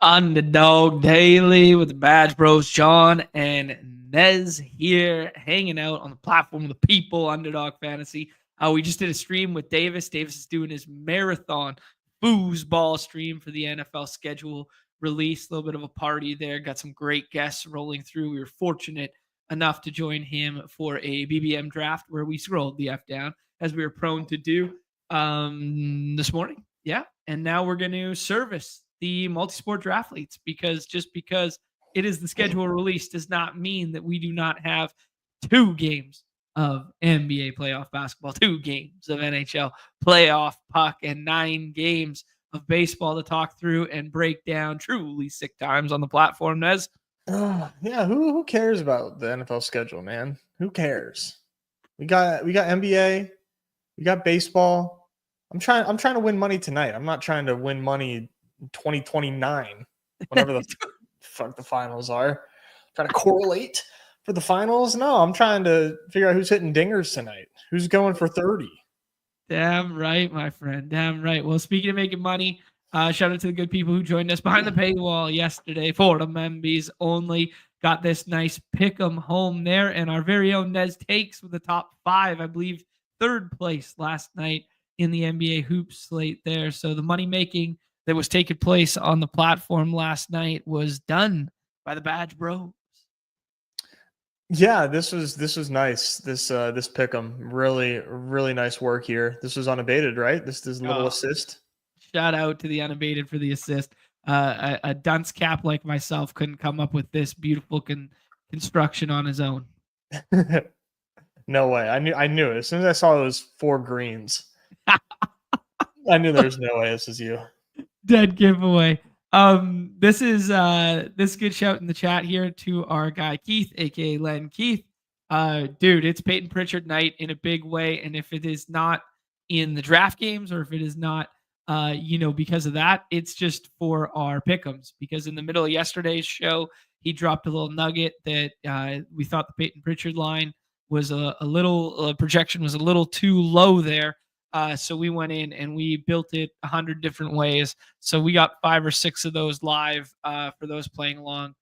Underdog Daily with the Badge Bros, Jon and Nez here, hanging out on the platform of the people, Underdog Fantasy. We just did a stream with Davis. Davis is doing his marathon foosball stream for the NFL schedule release. A little bit of a party there. Got some great guests rolling through. We were fortunate enough to join him for a BBM draft where we scrolled the F down as we were prone to do this morning. Yeah. And now we're going to service the multi-sport draftletes because just because it is the schedule release does not mean that we do not have 2 games of NBA playoff basketball, 2 games of NHL playoff puck, and 9 games of baseball to talk through and break down. Truly sick times on the platform, Nez. Yeah, who cares about the NFL schedule, man? Who cares? We got NBA, we got baseball. I'm trying to win money tonight. I'm not trying to win money 2029, whenever the fuck the finals are. Trying to correlate for the finals. No, I'm trying to figure out who's hitting dingers tonight. Who's going for 30? Damn right, my friend. Damn right. Well, speaking of making money, shout out to the good people who joined us behind the paywall yesterday for the members only. Got this nice pick 'em home there, and our very own Nez takes with the top 5, I believe, 3rd place last night in the NBA hoops slate there. So the money making that was taking place on the platform last night was done by the Badge Bros. Yeah, this was nice. This pick'em, really nice work here. This was unabated, right? This is a little assist. Shout out to the Unabated for the assist. A dunce cap like myself couldn't come up with this beautiful construction on his own. No way. I knew it. As soon as I saw those 4 greens, I knew there was no way this is you. Dead giveaway. This is good shout in the chat here to our guy Keith, aka Len. Keith, dude, it's Peyton Pritchard night in a big way, and if it is not in the draft games, or if it is not, because of that, it's just for our pick'ems. Because in the middle of yesterday's show, he dropped a little nugget that we thought the Peyton Pritchard line was a little projection was a little too low there. So we went in and we built it 100 different ways. So we got 5 or 6 of those live for those playing along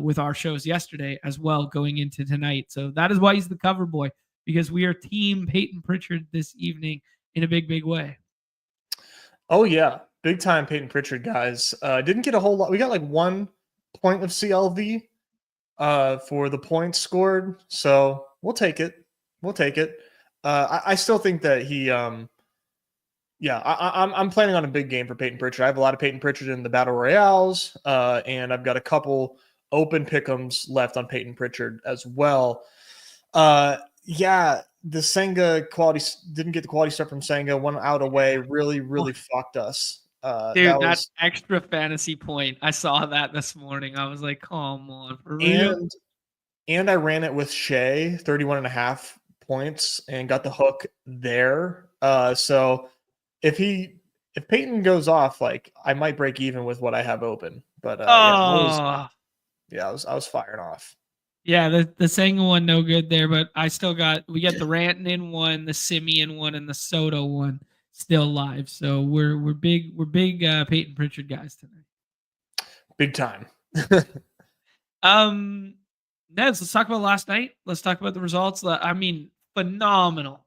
with our shows yesterday as well going into tonight. So that is why he's the cover boy, because we are team Peyton Pritchard this evening in a big way. Oh yeah, big time Peyton Pritchard guys. Didn't get a whole lot. We got like 1 point of CLV for the points scored. So we'll take it. I still think that he, I'm planning on a big game for Peyton Pritchard. I have a lot of Peyton Pritchard in the Battle Royales, and I've got a couple open pick'ems left on Peyton Pritchard as well. The Senga quality didn't get the quality stuff from Senga. 1 out away really fucked us. Dude, that extra fantasy point. I saw that this morning. I was like, come on, for real. And I ran it with Shea, 31.5 points, and got the hook there. So if Peyton goes off, like, I might break even with what I have open. But I was firing off. Yeah, the Senga one no good there, but we got the Rantanen one, the Simeon one, and the Soto one still live. So we're big Peyton Pritchard guys tonight. Big time. Neds, let's talk about last night. Let's talk about the results. I mean, phenomenal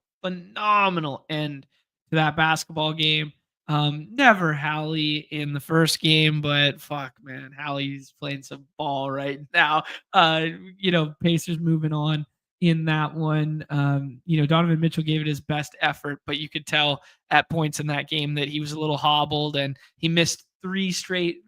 end to that basketball game. Never Hallie in the first game, but fuck, man, Hallie's playing some ball right now. Pacers moving on in that one. Donovan Mitchell gave it his best effort, but you could tell at points in that game that he was a little hobbled, and he missed 3 straight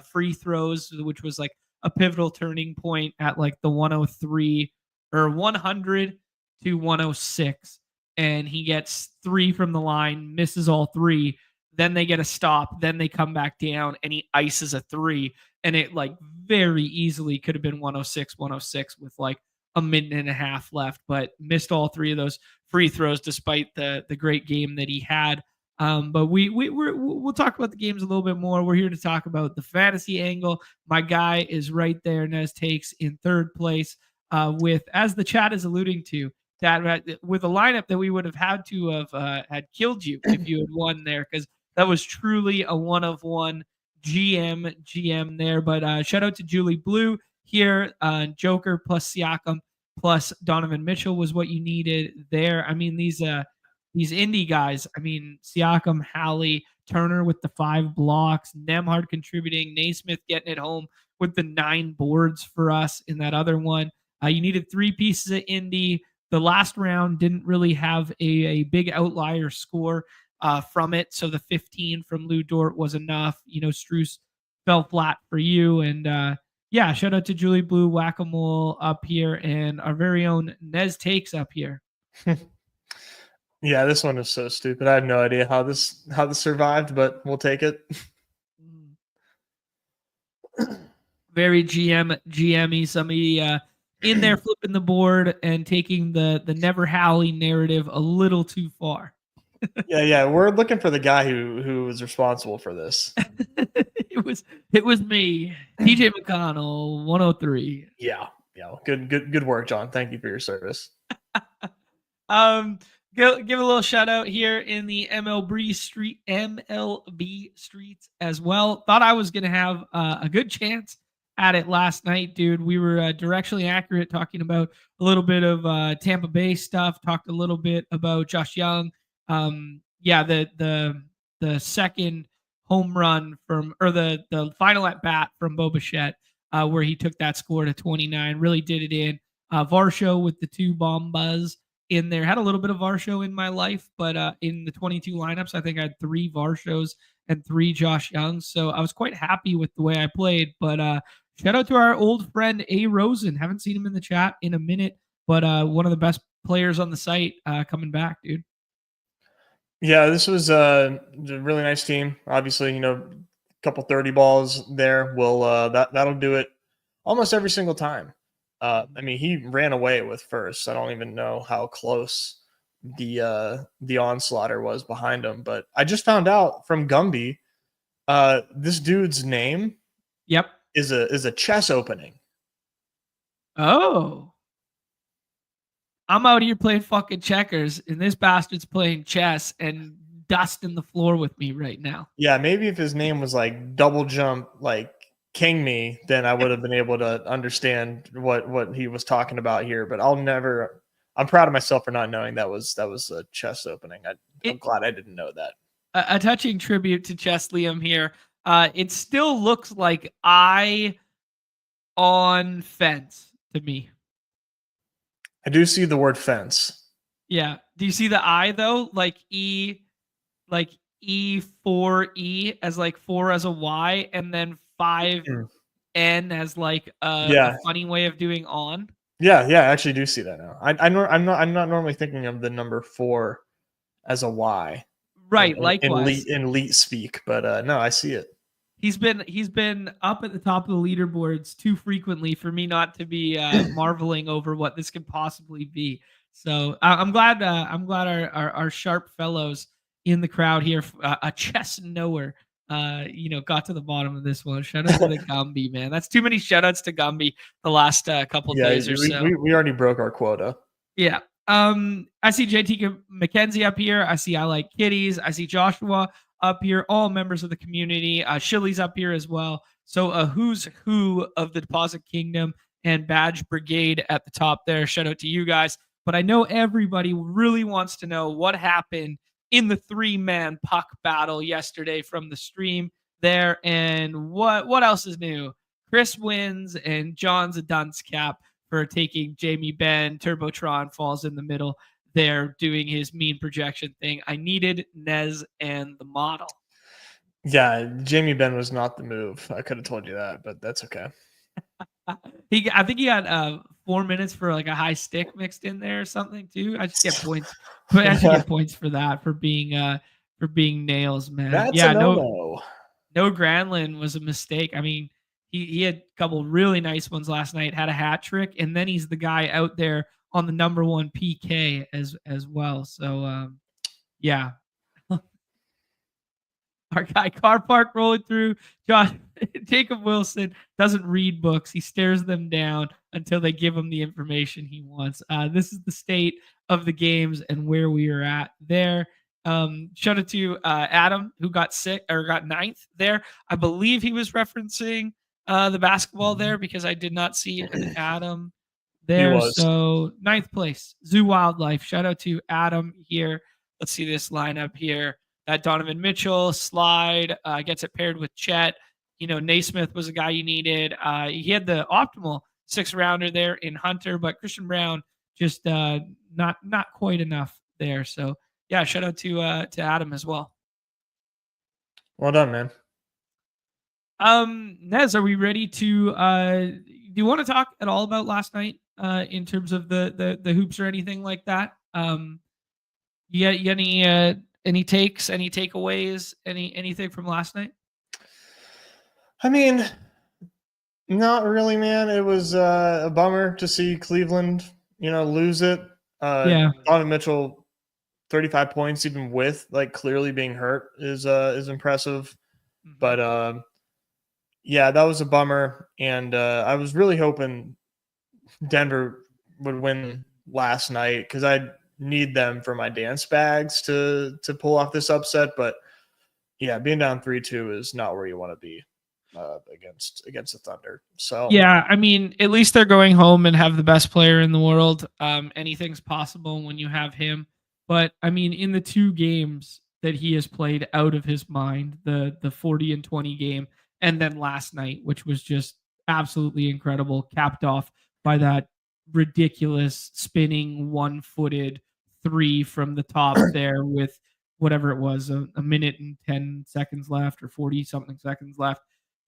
free throws, which was like a pivotal turning point at like the 103 or 100 to 106. And he gets 3 from the line, misses all 3. Then they get a stop. Then they come back down and he ices a 3. And it like very easily could have been 106 with like a minute and a half left, but missed all 3 of those free throws despite the great game that he had. But we'll talk about the games a little bit more. We're here to talk about the fantasy angle. My guy is right there. Nez takes in 3rd place with, as the chat is alluding to, that with a lineup that we would have had to have had killed you if you had won there, because that was truly a 1 of 1 GM there. But shout out to Julie Blue here. Joker plus Siakam plus Donovan Mitchell was what you needed there. I mean, these indie guys, I mean, Siakam, Hallie, Turner with the 5 blocks, Nemhard contributing, Naismith getting it home with the 9 boards for us in that other one. You needed 3 pieces of indie. The last round didn't really have a big outlier score from it. So the 15 from Lou Dort was enough. Struce fell flat for you. And yeah, shout out to Julie Blue, Whack-A-Mole up here, and our very own Nez Takes up here. Yeah, this one is so stupid. I have no idea how this survived, but we'll take it. Very GM-y. Somebody in there flipping the board and taking the Never Howley narrative a little too far. Yeah. We're looking for the guy who was responsible for this. It was me, TJ McConnell, 103. Yeah. Good work, John. Thank you for your service. Give a little shout out here in the MLB streets as well. Thought I was gonna have a good chance at it last night, dude. We were directionally accurate, talking about a little bit of Tampa Bay stuff. Talked a little bit about Josh Young. The second home run the final at bat from Bo Bichette, where he took that score to 29, really did it in. Varsho with the 2 bombas in there. Had a little bit of Varsho in my life, but in the 22 lineups, I think I had 3 Varshos and 3 Josh Youngs. So I was quite happy with the way I played. But shout out to our old friend A. Rosen. Haven't seen him in the chat in a minute, but one of the best players on the site coming back, dude. Yeah, this was a really nice team. Obviously, a couple 30 balls there will that'll do it almost every single time. I mean, he ran away with first. I don't even know how close the onslaughter was behind him, but I just found out from Gumby, this dude's name, yep, is a chess opening. Oh. I'm out here playing fucking checkers, and this bastard's playing chess and dusting the floor with me right now. Yeah, maybe if his name was like Double Jump, like King Me, then I would have been able to understand what he was talking about here. But I'm proud of myself for not knowing that was a chess opening. I'm glad I didn't know that. A touching tribute to Chess Liam here. It still looks like eye on fence to me. I do see the word fence. Yeah. Do you see the I though? Like E4E as like 4 as a Y, and then 5N as like a funny way of doing on. Yeah, I actually do see that now. I'm not normally thinking of the number 4 as a Y. Right, likewise. In elite speak, but no, I see it. He's been up at the top of the leaderboards too frequently for me not to be marveling over what this could possibly be. So I'm glad our sharp fellows in the crowd here, a chess knower, got to the bottom of this one. Shout out to the Gumby, man. That's too many shout outs to Gumby the last couple days or so. We already broke our quota. Yeah. I see JT McKenzie up here. I see I Like Kitties. I see Joshua up here, all members of the community. Shilly's up here as well. So a who's who of the Deposit Kingdom and Badge Brigade at the top there. Shout out to you guys. But I know everybody really wants to know what happened in the 3-man puck battle yesterday from the stream there, and what else is new. Chris wins, and John's a dunce cap for taking Jamie Benn. Turbotron falls in the middle there doing his mean projection thing. I needed Nez and the model. Yeah, Jamie Benn was not the move. I could have told you that, but that's okay. I think he got 4 minutes for like a high stick mixed in there or something too. I just get points. But I should get points for that, for being nails, man. That's a no. No Granlund was a mistake. I mean, he had a couple really nice ones last night, had a hat trick, and then he's the guy out there on the number 1 PK as well. So yeah. Our guy Car Park rolling through. Jacob Wilson doesn't read books. He stares them down until they give him the information he wants. This is the state of the games and where we are at there. Shout out to Adam, who got ninth there. I believe he was referencing the basketball there because I did not see an Adam He there. was. So ninth place, Zoo Wildlife. Shout out to Adam here. Let's see this lineup here. That Donovan Mitchell slide gets it paired with Chet. Naismith was a guy you needed. He had the optimal 6-rounder there in Hunter, but Christian Brown just not quite enough there. So yeah, shout out to Adam as well. Well done, man. Nez, are we ready to do you want to talk at all about last night in terms of the hoops or anything like that? You got any takes, any takeaways, anything from last night? I mean, not really, man. It was a bummer to see Cleveland, lose it. Yeah. Donovan Mitchell, 35 points, even with clearly being hurt, is impressive. Mhm. But yeah, that was a bummer, and I was really hoping Denver would win last night because I need them for my dance bags to pull off this upset. But yeah, being down 3-2 is not where you want to be against the Thunder. So yeah, I mean, at least they're going home and have the best player in the world. Anything's possible when you have him. But I mean, in the 2 games that he has played out of his mind, the 40-20 game, and then last night, which was just absolutely incredible, capped off by that ridiculous spinning 1-footed 3 from the top there with whatever it was, a minute and 10 seconds left or 40 something seconds left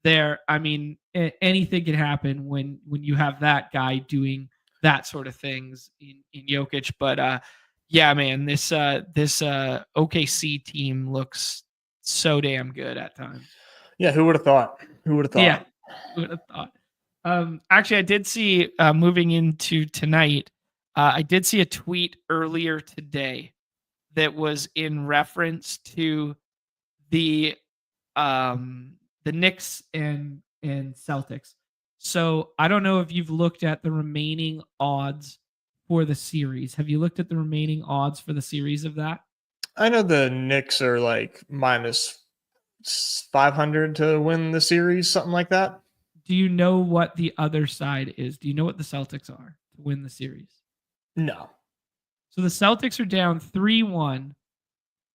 there. I mean, anything can happen when you have that guy doing that sort of things in Jokic. But yeah, man, this OKC team looks so damn good at times. Yeah, who would have thought? Yeah, who would have thought? Actually, I did see moving into tonight. I did see a tweet earlier today that was in reference to the Knicks and Celtics. So I don't know if you've looked at the remaining odds for the series. Have you looked at the remaining odds for the series of that? I know the Knicks are minus 500 to win the series, something like that. Do you know what the other side is? Do you know what the Celtics are to win the series? No. So the Celtics are down 3-1.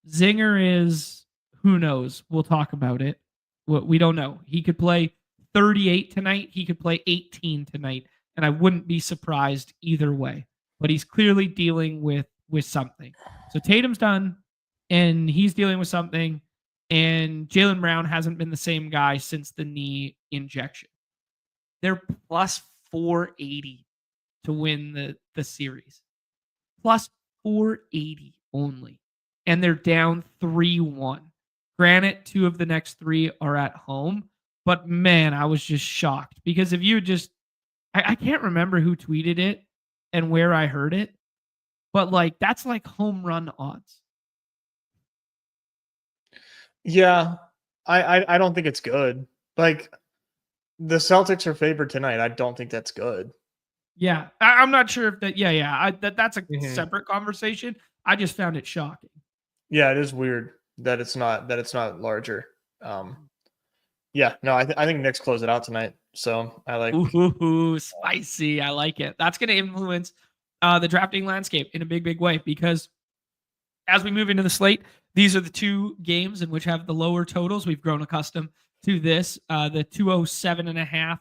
Zinger is, who knows? We'll talk about it. We don't know. He could play 38 tonight. He could play 18 tonight. And I wouldn't be surprised either way. But he's clearly dealing with something. So Tatum's done, and he's dealing with something. And Jaylen Brown hasn't been the same guy since the knee injection. They're plus 480 to win the series. Plus 480 only. And they're down 3-1. Granted, 2 of the next 3 are at home. But man, I was just shocked. Because if you just... I can't remember who tweeted it and where I heard it. But that's home run odds. Yeah, I don't think it's good. The Celtics are favored tonight. I don't think that's good. Yeah, I'm not sure if that. Yeah. That's a separate conversation. I just found it shocking. Yeah, it is weird that it's not larger. Yeah, no, I think Knicks close it out tonight. So I like. Ooh, spicy. I like it. That's going to influence the drafting landscape in a big way because as we move into the slate, these are the 2 games in which have the lower totals. We've grown accustomed to this. The 207.5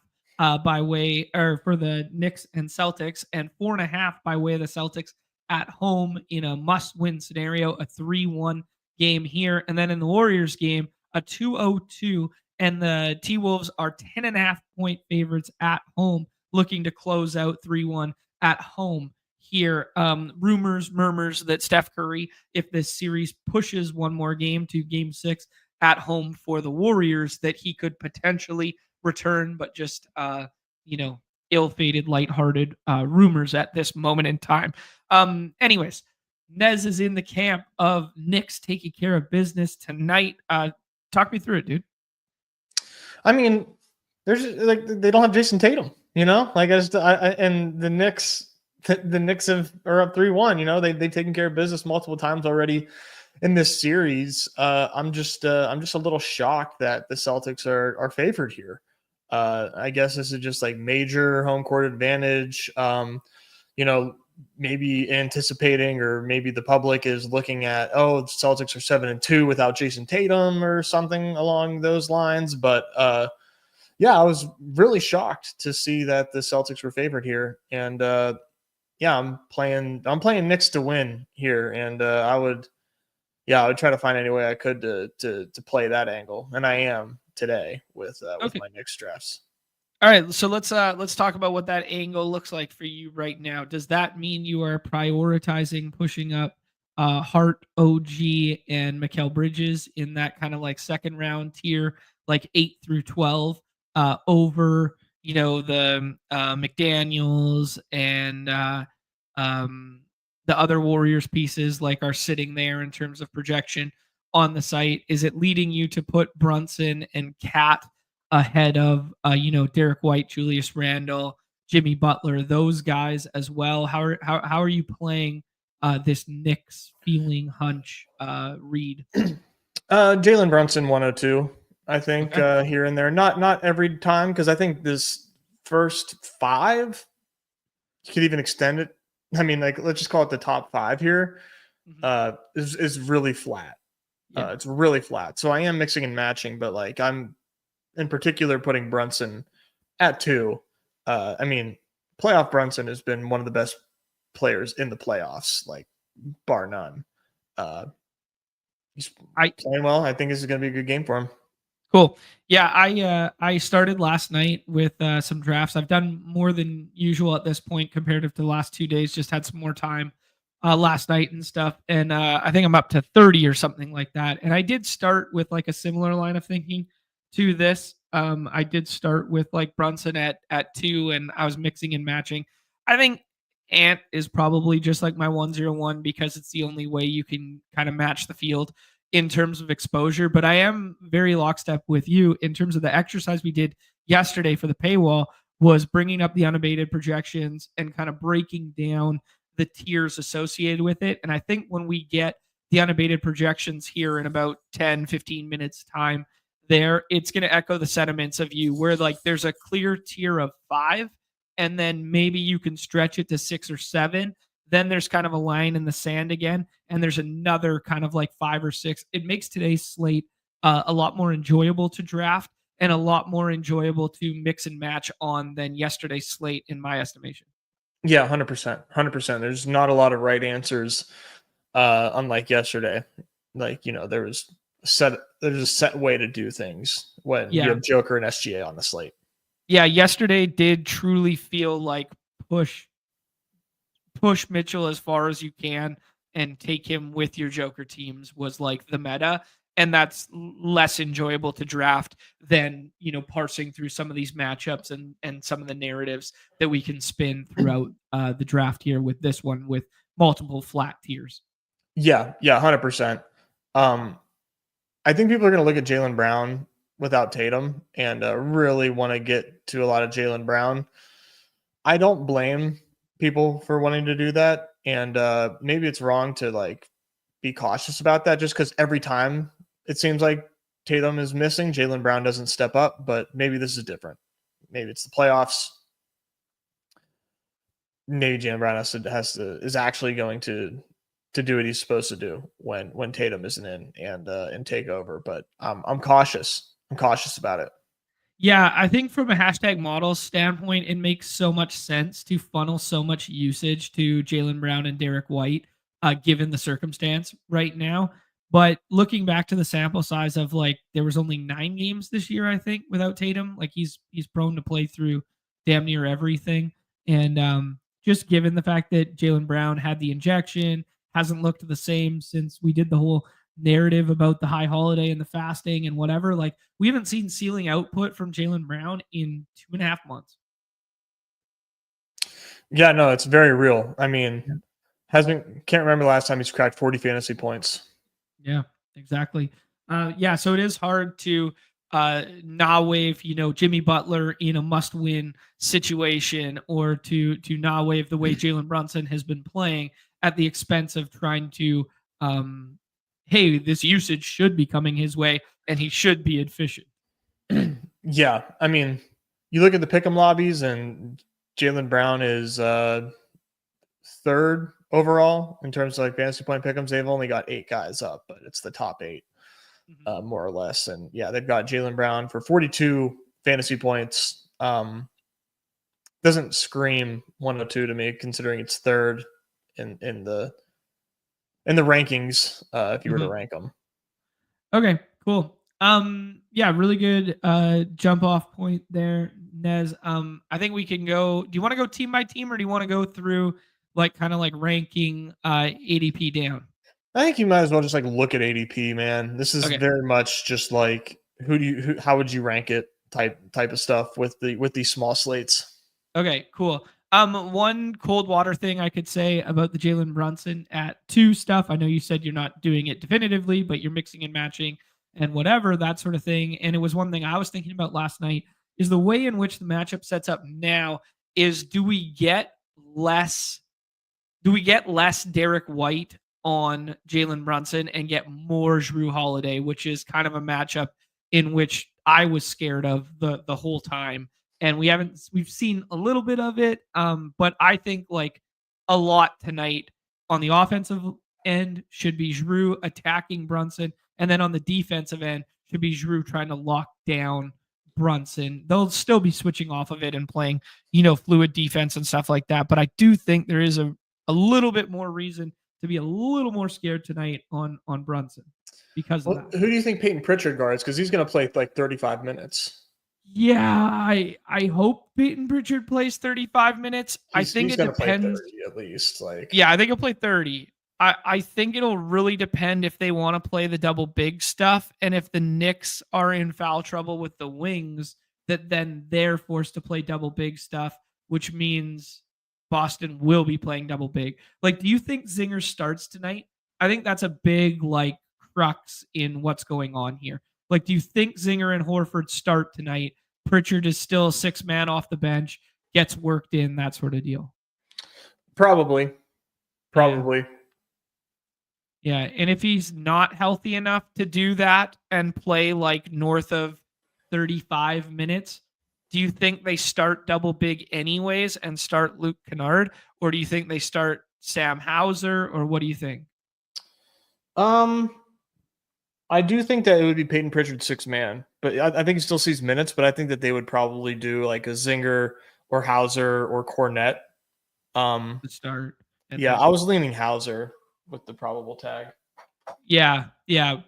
by way or for the Knicks and Celtics, and 4.5 by way of the Celtics at home in a must-win scenario, a 3-1 game here, and then in the Warriors game, a 202, and the T-Wolves are 10.5 point favorites at home, looking to close out 3-1 at home here. Murmurs that Steph Curry, if this series pushes one more game to game 6 at home for the Warriors, that he could potentially return, but just, ill-fated, lighthearted rumors at this moment in time. Anyways, Nez is in the camp of Knicks taking care of business tonight. Talk me through it, dude. I mean, there's they don't have Jason Tatum, and the Knicks. The Knicks are up 3-1. They've taken care of business multiple times already in this series, I'm just a little shocked that the Celtics are favored here. I guess this is just like major home court advantage. You know, maybe anticipating, or maybe the public is looking at, oh, the Celtics are 7-2 without Jason Tatum or something along those lines. But yeah, I was really shocked to see that the Celtics were favored here, and yeah, I'm playing Knicks to win here, and I would try to find any way I could to play that angle, and I am today with Okay. my Knicks drafts. All right, so let's talk about what that angle looks like for you right now. Does that mean you are prioritizing pushing up Hart, OG, and Mikal Bridges in that kind of like second round tier, like 8 through 12, over the McDaniels and the other Warriors pieces like are sitting there in terms of projection on the site? Is it leading you to put Brunson and Cat ahead of Derek White, Julius Randle, Jimmy Butler, those guys as well? How are you playing this Knicks feeling hunch read? Jalen Brunson 102, I think, Okay. here and there. Not every time, because I think this first five, you could even extend it. I mean, like, let's just call it the top five here. Mhm. Is really flat. Yeah. It's really flat. So I am mixing and matching, but like I'm in particular putting Brunson at 2. I mean, playoff Brunson has been one of the best players in the playoffs, like bar none. He's I playing well. I think this is going to be a good game for him. Cool. Yeah, I started last night with some drafts. I've done more than usual at this point comparative to the last 2 days. Just had some more time last night and stuff, and I think I'm up to 30 or something like that. And I did start with like a similar line of thinking to this. I did start with like Brunson at 2, and I was mixing and matching. I think Ant is probably just like my 101 because it's the only way you can kind of match the field in terms of exposure. But I am very lockstep with you in terms of the exercise we did yesterday for the paywall was bringing up the unabated projections and kind of breaking down the tiers associated with it. And I think when we get the unabated projections here in about 10, 15 minutes time there, it's going to echo the sentiments of you where like there's a clear tier of 5 and then maybe you can stretch it to 6 or 7. Then there's kind of a line in the sand again, and there's another kind of like 5 or 6. It makes today's slate a lot more enjoyable to draft and a lot more enjoyable to mix and match on than yesterday's slate, in my estimation. Yeah, 100%. 100%. There's not a lot of right answers, unlike yesterday. Like, there's a set way to do things when you Yeah. have Joker and SGA on the slate. Yeah. Yesterday did truly feel like push Mitchell as far as you can and take him with your Joker teams was like the meta. And that's less enjoyable to draft than, parsing through some of these matchups and some of the narratives that we can spin throughout the draft here with this one with multiple flat tiers. Yeah, 100%. I think people are going to look at Jaylen Brown without Tatum and really want to get to a lot of Jaylen Brown. I don't blame people for wanting to do that, and maybe it's wrong to like be cautious about that just because every time it seems like Tatum is missing, Jaylen Brown doesn't step up. But maybe this is different. Maybe it's the playoffs. Maybe Jaylen Brown is actually going to do what he's supposed to do when Tatum isn't in and take over. But I'm cautious. I'm cautious about it. Yeah, I think from a hashtag model standpoint, it makes so much sense to funnel so much usage to Jaylen Brown and Derek White, given the circumstance right now. But looking back to the sample size of like there was only 9 games this year, I think, without Tatum. Like he's prone to play through damn near everything. And just given the fact that Jaylen Brown had the injection, hasn't looked the same since we did the whole narrative about the high holiday and the fasting and whatever. Like we haven't seen ceiling output from Jaylen Brown in 2.5 months. Yeah, no, it's very real. I mean, can't remember the last time he's cracked 40 fantasy points. Yeah, exactly. Yeah, so it is hard to not wave, Jimmy Butler in a must-win situation, or to not wave the way Jalen Brunson has been playing at the expense of trying to hey, this usage should be coming his way and he should be efficient. Yeah, I mean, you look at the pick'em lobbies, and Jaylen Brown is third overall in terms of like fantasy point pick'ems. They've only got 8 guys up, but it's the top 8, more or less. And yeah, they've got Jaylen Brown for 42 fantasy points. Doesn't scream 102 to me, considering it's third in the rankings. If you were to rank them. Okay, cool. Yeah, really good jump off point there, Nez. I think we can go. Do you want to go team by team, or do you want to go through like kind of like ranking ADP down? I think you might as well just like look at ADP, man. This is very much just like how would you rank it type of stuff with these small slates. Okay, cool. One cold water thing I could say about the Jalen Brunson at 2 stuff. I know you said you're not doing it definitively, but you're mixing and matching and whatever, that sort of thing. And it was one thing I was thinking about last night is the way in which the matchup sets up now is do we get less Derek White on Jalen Brunson and get more Jrue Holiday, which is kind of a matchup in which I was scared of the whole time. And we've seen a little bit of it. But I think like a lot tonight on the offensive end should be Jrue attacking Brunson. And then on the defensive end should be Jrue trying to lock down Brunson. They'll still be switching off of it and playing, fluid defense and stuff like that. But I do think there is a little bit more reason to be a little more scared tonight on Brunson because of that. Who do you think Peyton Pritchard guards? Because he's going to play like 35 minutes. Yeah, I hope Peyton Pritchard plays 35 minutes. I think it depends. Play 30 at least. Yeah, I think he'll play 30. I think it'll really depend if they want to play the double big stuff, and if the Knicks are in foul trouble with the wings, that then they're forced to play double big stuff, which means Boston will be playing double big. Like, do you think Zinger starts tonight? I think that's a big like crux in what's going on here. Like, do you think Zinger and Horford start tonight? Pritchard is still a 6-man off the bench, gets worked in, that sort of deal. Probably. Yeah, and if he's not healthy enough to do that and play like north of 35 minutes, do you think they start double big anyways and start Luke Kennard? Or do you think they start Sam Hauser? Or what do you think? I do think that it would be Peyton Pritchard 6-man, but I think he still sees minutes, but I think that they would probably do like a Zinger or Hauser or Cornette. To start. Yeah, I was leaning Hauser with the probable tag. Yeah,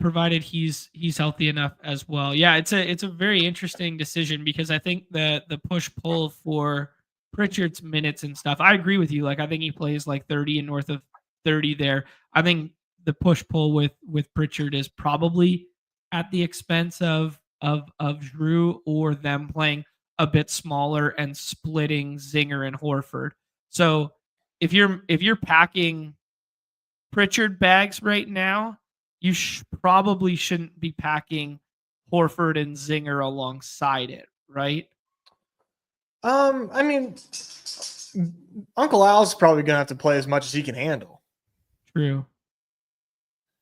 provided he's healthy enough as well. Yeah, it's a very interesting decision because I think the push pull for Pritchard's minutes and stuff. I agree with you. Like I think he plays like 30 and north of 30 there. I think the push pull with Pritchard is probably at the expense of Jrue or them playing a bit smaller and splitting Zinger and Horford. So if you're packing Pritchard bags right now, you probably shouldn't be packing Horford and Zinger alongside it, right? I mean, Uncle Al's probably gonna have to play as much as he can handle. True.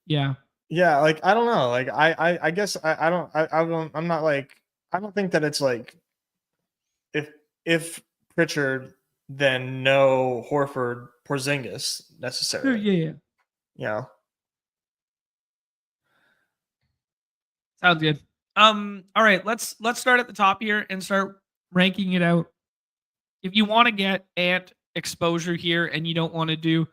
Yeah. Yeah, like I don't know. Like I guess I'm not like I don't think that it's like if Pritchard, then no Horford, Porzingis necessarily. Yeah. Yeah. Sounds good. All right, let's start at the top here and start ranking it out. If you want to get Ant exposure here and you don't want to do,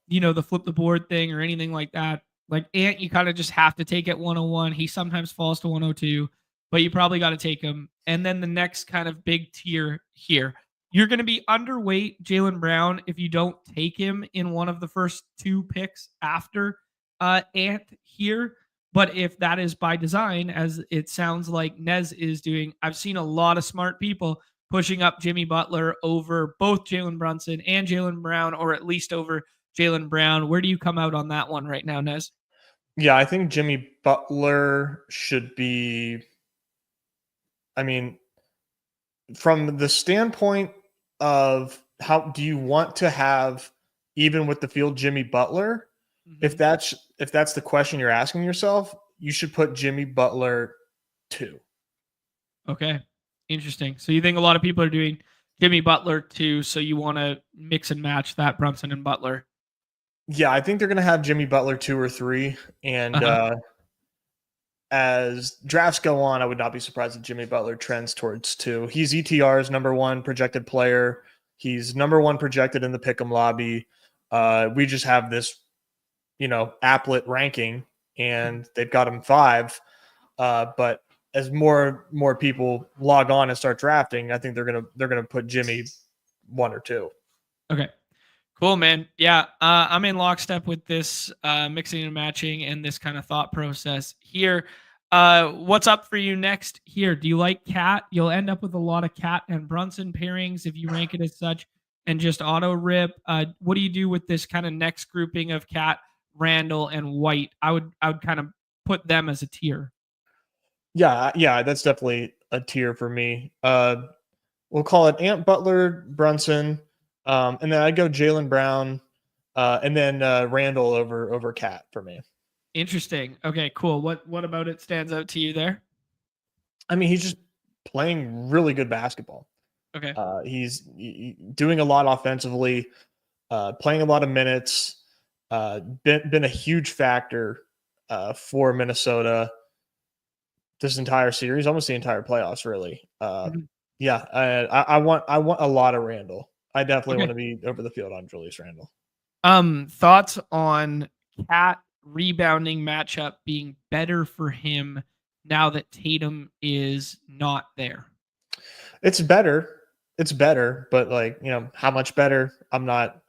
the flip the board thing or anything like that, like Ant, you kind of just have to take at 101. He sometimes falls to 102, but you probably got to take him. And then the next kind of big tier here, you're going to be underweight Jaylen Brown if you don't take him in one of the first 2 picks after Ant here. But if that is by design, as it sounds like Nez is doing, I've seen a lot of smart people pushing up Jimmy Butler over both Jalen Brunson and Jaylen Brown, or at least over Jaylen Brown. Where do you come out on that one right now, Nez? Yeah, I think Jimmy Butler should be, I mean, from the standpoint of how do you want to have, even with the field, Jimmy Butler? Mm-hmm. If that's if that's the question you're asking yourself, you should put Jimmy Butler 2. Okay. Interesting. So you think a lot of people are doing Jimmy Butler too, so you want to mix and match that Brunson and Butler. Yeah, I think they're going to have Jimmy Butler 2 or 3. And as drafts go on, I would not be surprised if Jimmy Butler trends towards 2. He's ETR's number 1 projected player. He's number 1 projected in the Pick'em lobby. We just have this, applet ranking, and they've got him 5. But as more people log on and start drafting, I think they're gonna put Jimmy 1 or 2. Okay. Cool, man. Yeah, I'm in lockstep with this mixing and matching and this kind of thought process here. What's up for you next here? Do you like Cat? You'll end up with a lot of Cat and Brunson pairings if you rank it as such and just auto rip. What do you do with this kind of next grouping of Cat, Randall, and White? I would kind of put them as a tier. Yeah, that's definitely a tier for me. We'll call it Ant, Butler, Brunson. And then I'd go Jaylen Brown, and then Randall over Cat for me. Interesting. Okay, cool. What about it stands out to you there? I mean, he's just playing really good basketball. Okay. He's doing a lot offensively, playing a lot of minutes. Been a huge factor for Minnesota this entire series, almost the entire playoffs, really. Yeah, I want a lot of Randall. I definitely want to be over the field on Julius Randle. Thoughts on Cat rebounding matchup being better for him now that Tatum is not there? It's better. But how much better? I'm not,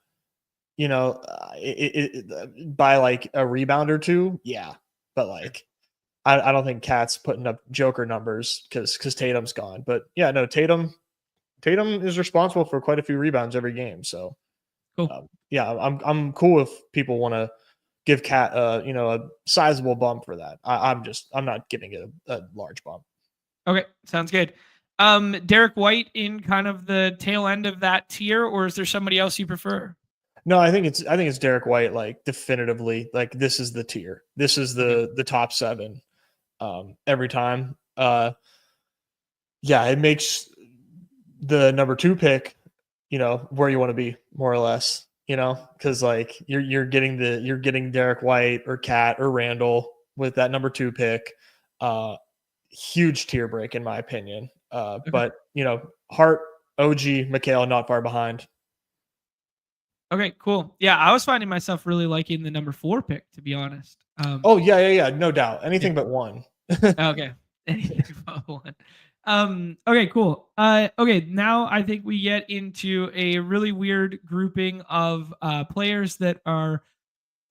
by like a rebound or 2. Yeah. But I don't think Cat's putting up Joker numbers because Tatum's gone. But yeah, no, Tatum is responsible for quite a few rebounds every game. So, cool. Yeah, I'm cool if people want to give Cat a sizable bump for that. I'm not giving it a large bump. Okay, sounds good. Derek White in kind of the tail end of that tier, or is there somebody else you prefer? No, I think it's Derek White, like definitively. Like this is the tier. This is the top 7 every time. Yeah, it makes the number 2 pick, where you want to be more or less, because like you're getting Derek White or Cat or Randall with that number 2 pick. Huge tier break in my opinion. But Hart, OG, McHale not far behind. Okay, cool. Yeah, I was finding myself really liking the number 4 pick, to be honest. Oh yeah, no doubt. Anything but 1. Okay. Anything but 1. Okay, cool. Okay, now I think we get into a really weird grouping of players that are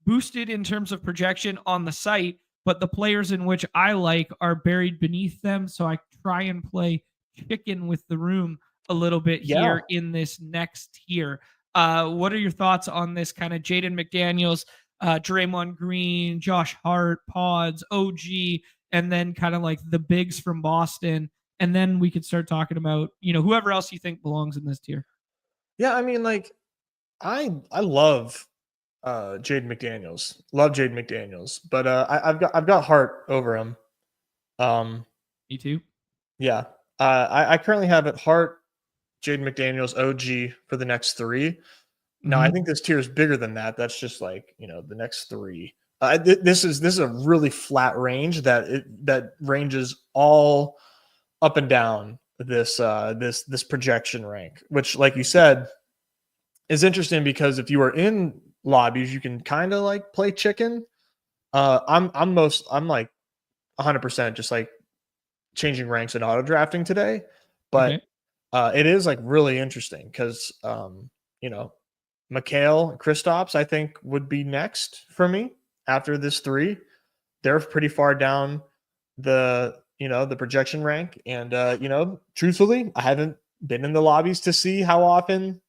boosted in terms of projection on the site, but the players in which I like are buried beneath them. So I try and play chicken with the room a little bit here in this next tier. What are your thoughts on this kind of Jaden McDaniels, Draymond Green, Josh Hart, Pods, OG, and then kind of like the bigs from Boston? And then we could start talking about, whoever else you think belongs in this tier. Yeah, I mean, I love Jaden McDaniels. Love Jaden McDaniels, but I've got Hart over him. Me too. Yeah, I currently have it Hart, Jaden McDaniels, OG for the next 3. Now I think this tier is bigger than that. That's just the next 3. This is a really flat range that ranges all up and down this projection rank, which, like you said, is interesting because if you are in lobbies, you can kind of like play chicken. I'm like 100% just like changing ranks and auto drafting today, but it is like really interesting because McHale and Kristaps I think would be next for me after this 3. They're pretty far down the projection rank, and truthfully, I haven't been in the lobbies to see how often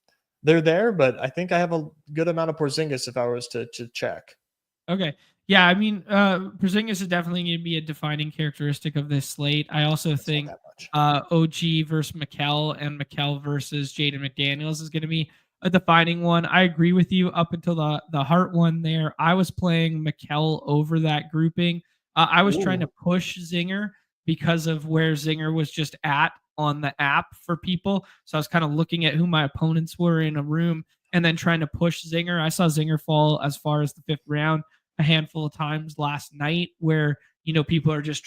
they're there, but I think I have a good amount of Porzingis if I was to check. Okay. Yeah, I mean, Porzingis is definitely going to be a defining characteristic of this slate. I also think OG versus Mikal and Mikal versus Jaden McDaniels is going to be a defining one. I agree with you up until the Hart one there. I was playing Mikel over that grouping. I was trying to Ooh. push Zinger because of where Zinger was just at on the app for people. So I was kind of looking at who my opponents were in a room and then trying to push Zinger. I saw Zinger fall as far as the 5th round a handful of times last night where, people are just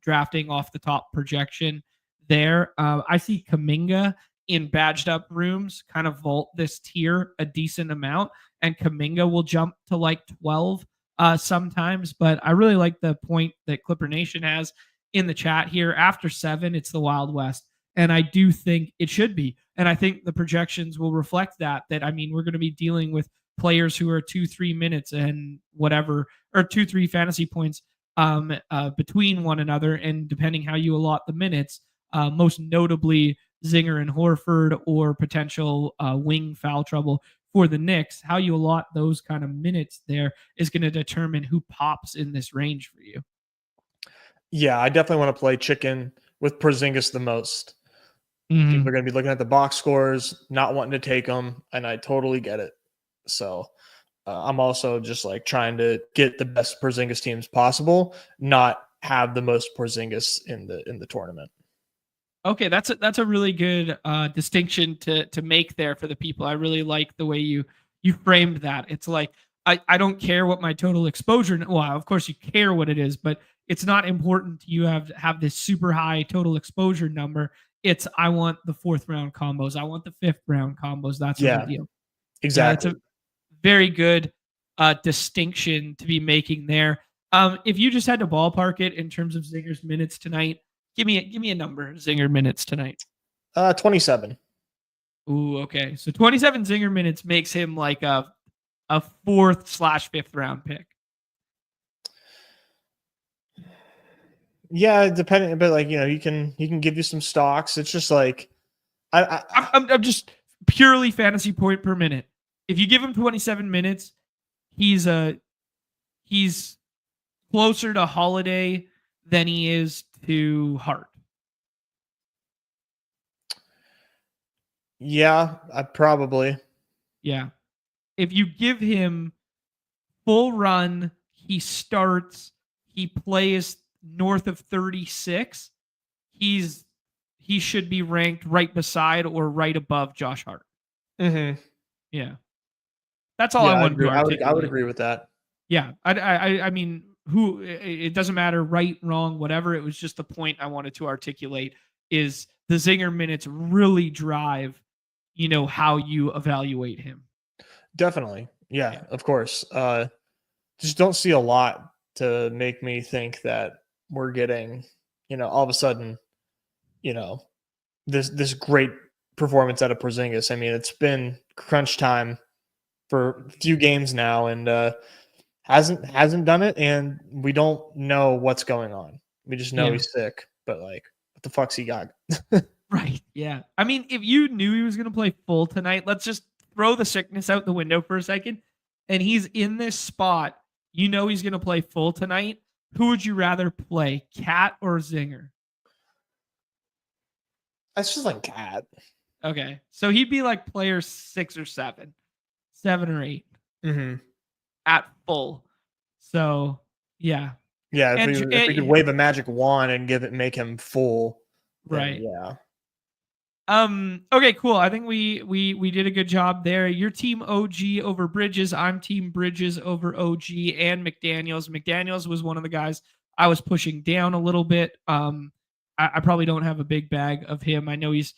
drafting off the top projection there. I see Kaminga in badged up rooms kind of vault this tier a decent amount, and Kaminga will jump to like 12 sometimes. But I really like the point that Clipper Nation has in the chat here. After 7, it's the Wild West. And I do think it should be. And I think the projections will reflect that. I mean, we're going to be dealing with players who are 2-3 minutes and whatever, or 2-3 fantasy points between one another. And depending how you allot the minutes, most notably Zinger and Horford, or potential wing foul trouble for the Knicks, how you allot those kind of minutes there is going to determine who pops in this range for you. Yeah, I definitely want to play chicken with Porzingis the most. Mm-hmm. People are going to be looking at the box scores, not wanting to take them, and I totally get it. So I'm also just like trying to get the best Porzingis teams possible, not have the most Porzingis in the tournament. Okay, that's a really good distinction to make there for the people. I really like the way you framed that. It's like I don't care what my total exposure. Well, of course you care what it is, but it's not important. You have this super high total exposure number. It's I want the 4th round combos. I want the 5th round combos. That sort of deal. Exactly. Yeah, it's a very good distinction to be making there. If you just had to ballpark it in terms of Zinger's minutes tonight, give me a number. Zinger minutes tonight. 27. Ooh, okay. So 27 Zinger minutes makes him like a 4th/5th round pick. Yeah, depending, but like he can give you some stocks. It's just like I'm just purely fantasy point per minute. If you give him 27 minutes, he's closer to Holiday than he is to Hart. Yeah, I probably. Yeah. If you give him full run, he starts, he plays north of 36, he should be ranked right beside or right above Josh Hart. Mm-hmm. Yeah. That's all I wanted to articulate. I would agree with that. Yeah. I mean, it doesn't matter, right, wrong, whatever. It was just the point I wanted to articulate is the Zinger minutes really drive, how you evaluate him. Definitely. Yeah, of course. Just don't see a lot to make me think that we're getting, all of a sudden, this great performance out of Porzingis. I mean, it's been crunch time for a few games now, and hasn't done it, and we don't know what's going on. We just know he's sick, but like, what the fuck's he got? Right. Yeah. I mean, if you knew he was going to play full tonight, let's just throw the sickness out the window for a second. And he's in this spot. He's going to play full tonight. Who would you rather play, Cat or Zinger? That's just like Cat. Okay. So he'd be like player 6 or 7 or 8 at full. So, yeah. Yeah. If we could wave a magic wand and make him full. Right. Yeah. Okay, cool. I think we did a good job there. Your team OG over Bridges. I'm team Bridges over OG and McDaniels. McDaniels was one of the guys I was pushing down a little bit. I probably don't have a big bag of him. I know he's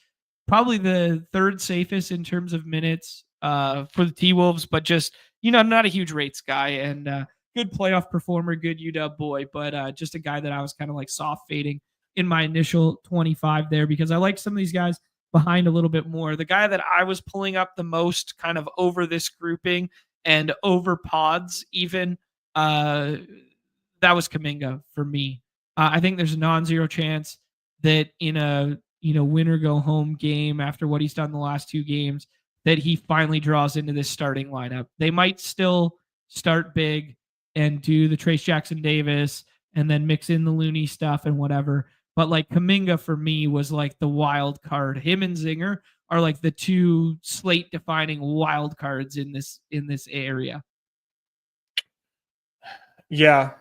probably the 3rd safest in terms of minutes for the T-Wolves, but just, not a huge rates guy, and good playoff performer, good UW boy, but just a guy that I was kind of like soft fading in my initial 25 there because I like some of these guys behind a little bit more. The guy that I was pulling up the most kind of over this grouping and over pods even, that was Kaminga for me. I think there's a non-zero chance that in a win or go home game after what he's done the last 2 games that he finally draws into this starting lineup. They might still start big and do the Trace Jackson Davis and then mix in the Looney stuff and whatever. But like Kaminga for me was like the wild card. Him and Zinger are like the two slate defining wild cards in this area. Yeah.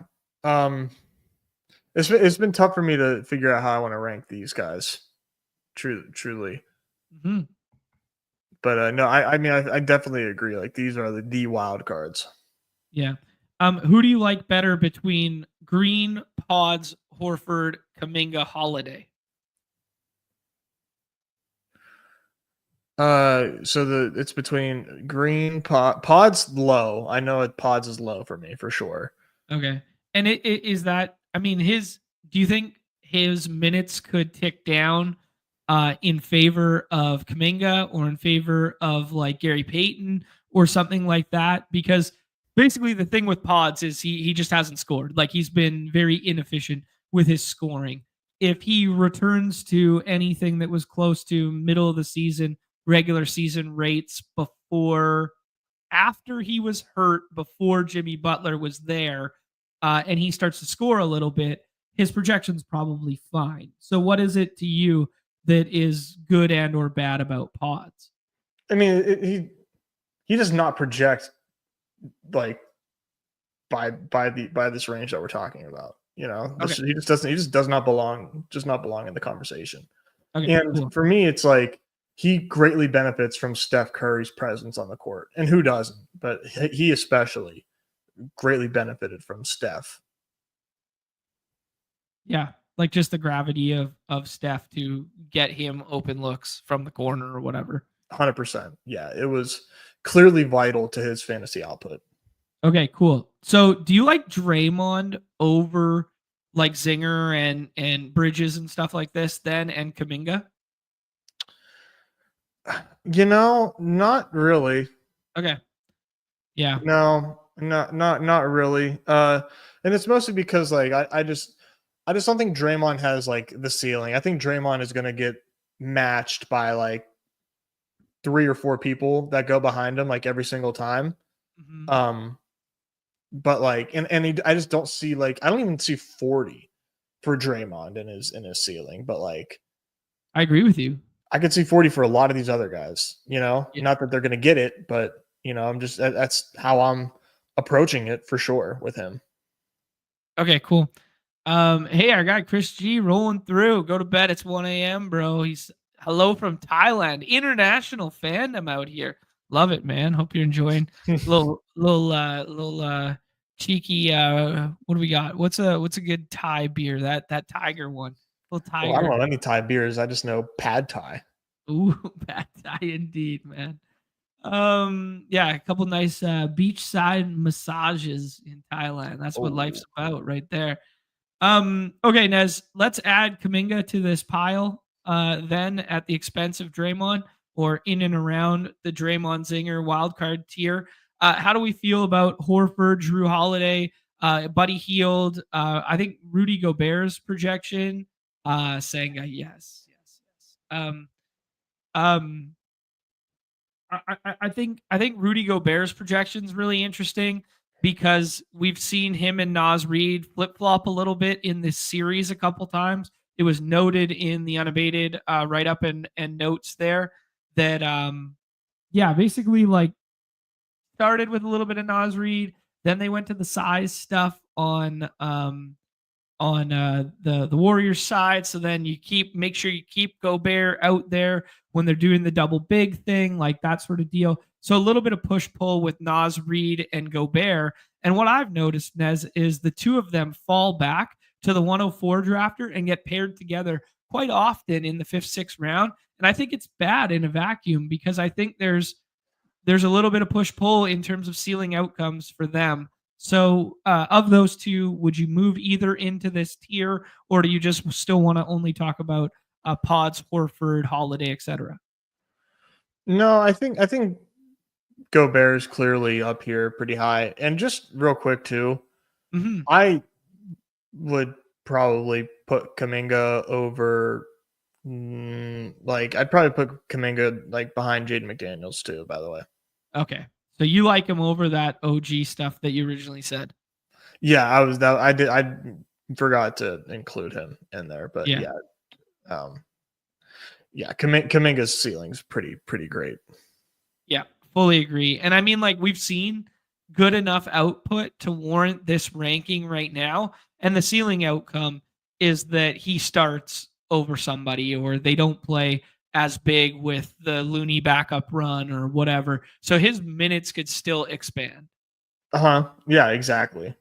It's been tough for me to figure out how I want to rank these guys. Truly. Mm-hmm. But no, I mean I definitely agree. Like these are the wild cards. Yeah. Who do you like better between Green, Pods, Horford, Kuminga, Holiday? So it's between Green Pod's low. I know Pods is low for me for sure. Okay. And it is that, I mean, do you think his minutes could tick down in favor of Kuminga or in favor of like Gary Payton or something like that? Because basically the thing with Pods is he just hasn't scored. Like he's been very inefficient with his scoring. If he returns to anything that was close to middle of the season, regular season rates after he was hurt, before Jimmy Butler was there, and he starts to score a little bit, his projection's probably fine. So what is it to you that is good and or bad about Pods? I mean, he does not project like by this range that we're talking about. You know, Okay. he just does not belong in the conversation. Okay, And cool. for me, it's like he greatly benefits from Steph Curry's presence on the court, and who doesn't? But he especially greatly benefited from Steph. Yeah, like just the gravity of Steph to get him open looks from the corner or whatever. 100%. Yeah, it was clearly vital to his fantasy output. Okay, cool. So, do you like Draymond over like Zinger and Bridges and stuff like this then and Kuminga? You know, not really. Okay. Yeah. No, not really. And it's mostly because like I just don't think Draymond has like the ceiling. I think Draymond is gonna get matched by like 3 or 4 people that go behind him like every single time. Mm-hmm. But like I just don't see like I don't even see 40 for Draymond in his ceiling, but like I agree with you. I could see 40 for a lot of these other guys, you know, Yeah. not that they're going to get it, but you know, that's how I'm approaching it for sure with him. Okay, cool. Hey, our guy Chris G rolling through. Go to bed. It's 1 a.m., bro. He's hello from Thailand. International fandom out here. Love it, man. Hope you're enjoying little cheeky what do we got? What's a good Thai beer? That tiger one. Little Well, I don't tiger. know any Thai beers. I just know Pad Thai. Ooh, bad Thai indeed, man. Yeah, a couple nice beachside massages in Thailand. That's what life's about right there. Okay, Nez, let's add Kuminga to this pile then at the expense of Draymond or in and around the Draymond Zinger wildcard tier. How do we feel about Horford, Drew Holiday, Buddy Hield? I think Rudy Gobert's projection saying yes. Um, I think Rudy Gobert's projection is really interesting because we've seen him and Naz Reid flip flop a little bit in this series a couple times. It was noted in the Unabated write up and notes there that yeah, basically like started with a little bit of Naz Reid, then they went to the size stuff on the Warriors side. So then make sure you keep Gobert out there when they're doing the double big thing, like that sort of deal. So a little bit of push pull with Naz Reid and Gobert. And what I've noticed, Nez, is the two of them fall back to the 104 drafter and get paired together quite often in the 5th, 6th round. And I think it's bad in a vacuum because I think there's a little bit of push pull in terms of ceiling outcomes for them. So, of those two, would you move either into this tier, or do you just still want to only talk about Pods, Horford, Holiday, etc.? No, I think Gobert is clearly up here pretty high. And just real quick too, Mm-hmm. I would probably put Kuminga over like I'd probably put Kuminga like behind Jaden McDaniels too, by the way. Okay, so you like him over that OG stuff that you originally said? Yeah, I forgot to include him in there, but yeah. Yeah, Kuminga's ceiling's pretty great. Yeah, fully agree. And I mean, like, we've seen good enough output to warrant this ranking right now. And the ceiling outcome is that he starts over somebody or they don't play as big with the Looney backup run or whatever. So his minutes could still expand. Yeah, exactly.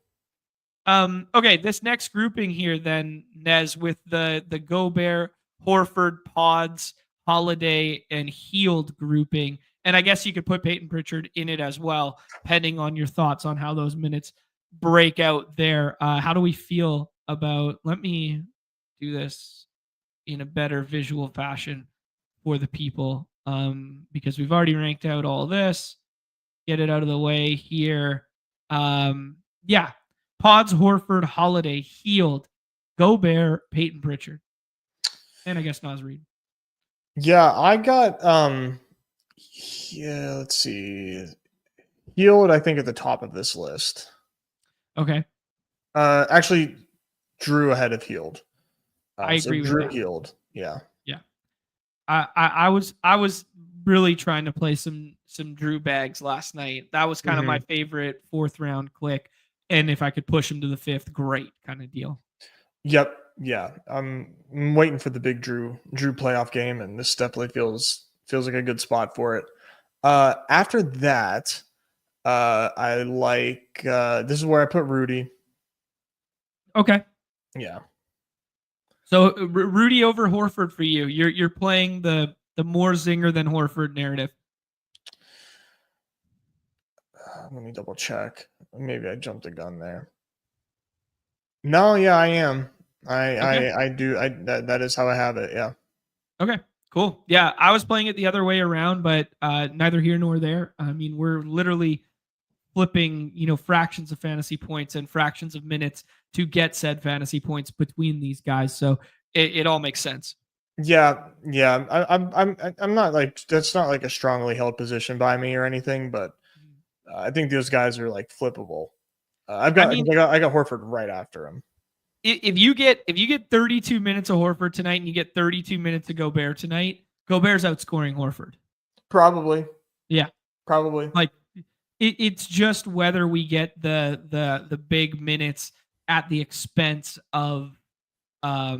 Okay, this next grouping here then, Nez, with the Gobert, Horford, Pods, Holiday, and Healed grouping. And I guess you could put Peyton Pritchard in it as well, depending on your thoughts on how those minutes break out there. How do we feel about, let me do this in a better visual fashion for the people, because we've already ranked out all this. Get it out of the way here. Yeah, Pods, Horford, Holiday, Healed, Gobert, Peyton Pritchard, and I guess Naz Reid. Yeah, I got yeah, let's see. Healed, I think, at the top of this list. Okay. Actually, Drew ahead of Healed. I So agree with Drew that. Healed. Yeah. Yeah. I was really trying to play some Drew bags last night. That was kind of my favorite 4th round click. And if I could push him to the 5th, great kind of deal. Yep. Yeah. I'm waiting for the big Drew playoff game, and this definitely feels like a good spot for it. After that, I like this is where I put Rudy. Okay. Yeah. So Rudy over Horford for you. You're playing the more zinger than Horford narrative. Let me double check. Maybe I jumped the gun there. No, yeah, I am. I do. That is how I have it. Yeah. Okay, cool. Yeah, I was playing it the other way around, but neither here nor there. I mean, we're literally flipping, fractions of fantasy points and fractions of minutes to get said fantasy points between these guys. So it all makes sense. Yeah, yeah. I'm not like that's not like a strongly held position by me or anything, but I think those guys are like flippable. I got Horford right after him. If you get 32 minutes of Horford tonight and you get 32 minutes of Gobert tonight, Gobert's outscoring Horford. Probably. Yeah. Probably. Like it's just whether we get the big minutes at the expense of Naz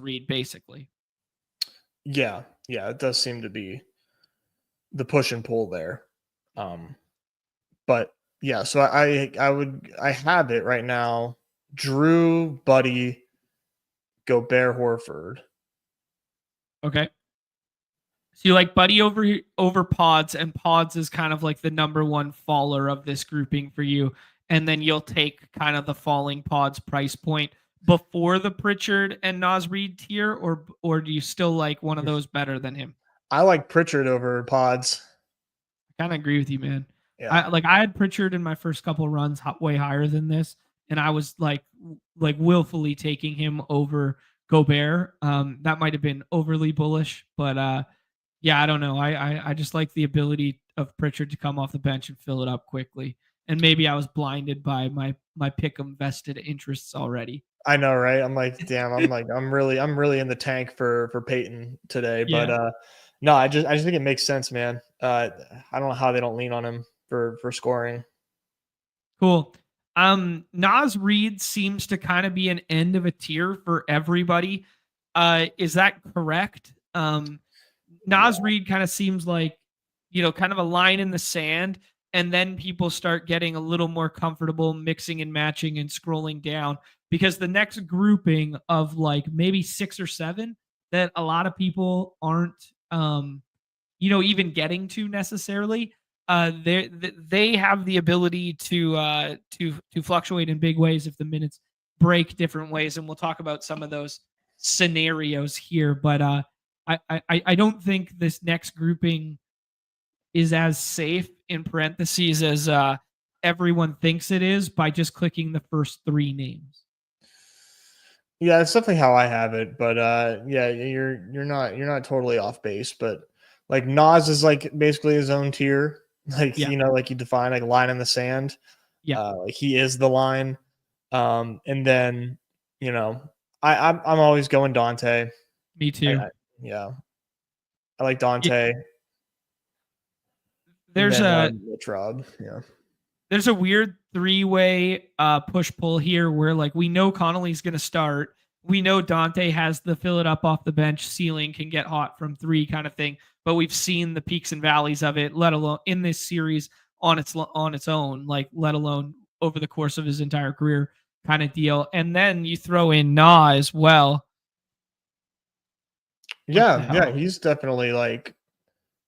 Reid, basically. Yeah, it does seem to be the push and pull there. But yeah, so I have it right now. Drew, Buddy, Gobert, Horford. Okay. So you like Buddy over Pods, and Pods is kind of like the number one faller of this grouping for you. And then you'll take kind of the falling Pods price point before the Pritchard and Naz Reid tier, or do you still like one of those better than him? I like Pritchard over Pods. I kind of agree with you, man. Yeah. I had Pritchard in my first couple runs way higher than this, and I was like willfully taking him over Gobert. That might have been overly bullish, but yeah, I don't know. I just like the ability of Pritchard to come off the bench and fill it up quickly. And maybe I was blinded by my Pick'em vested interests already. I know, right? I'm like, damn, I'm really in the tank for Peyton today. Yeah. But no, I just think it makes sense, man. I don't know how they don't lean on him for scoring. Cool. Naz Reid seems to kind of be an end of a tier for everybody. Is that correct? Naz Reid kind of seems like, kind of a line in the sand, and then people start getting a little more comfortable mixing and matching and scrolling down, because the next grouping of like maybe 6 or 7 that a lot of people aren't, even getting to necessarily. They have the ability to fluctuate in big ways if the minutes break different ways, and we'll talk about some of those scenarios here. But I don't think this next grouping is as safe in parentheses as everyone thinks it is by just clicking the first 3 names. Yeah, it's definitely how I have it, but yeah, you're not totally off base, but like Nas is like basically his own tier, like like you define like line in the sand. Yeah, like he is the line, and then I'm always going Dante. Me too. Yeah, I like Yeah, Dante. And there's then a Mitch Rob. Yeah. there's a weird three-way push pull here where like we know Connolly's going to start. We know Dante has the fill it up off the bench ceiling, can get hot from three kind of thing, but we've seen the peaks and valleys of it, let alone in this series on its own, like let alone over the course of his entire career kind of deal. And then you throw in Na as well. What the Yeah, hell? he's definitely like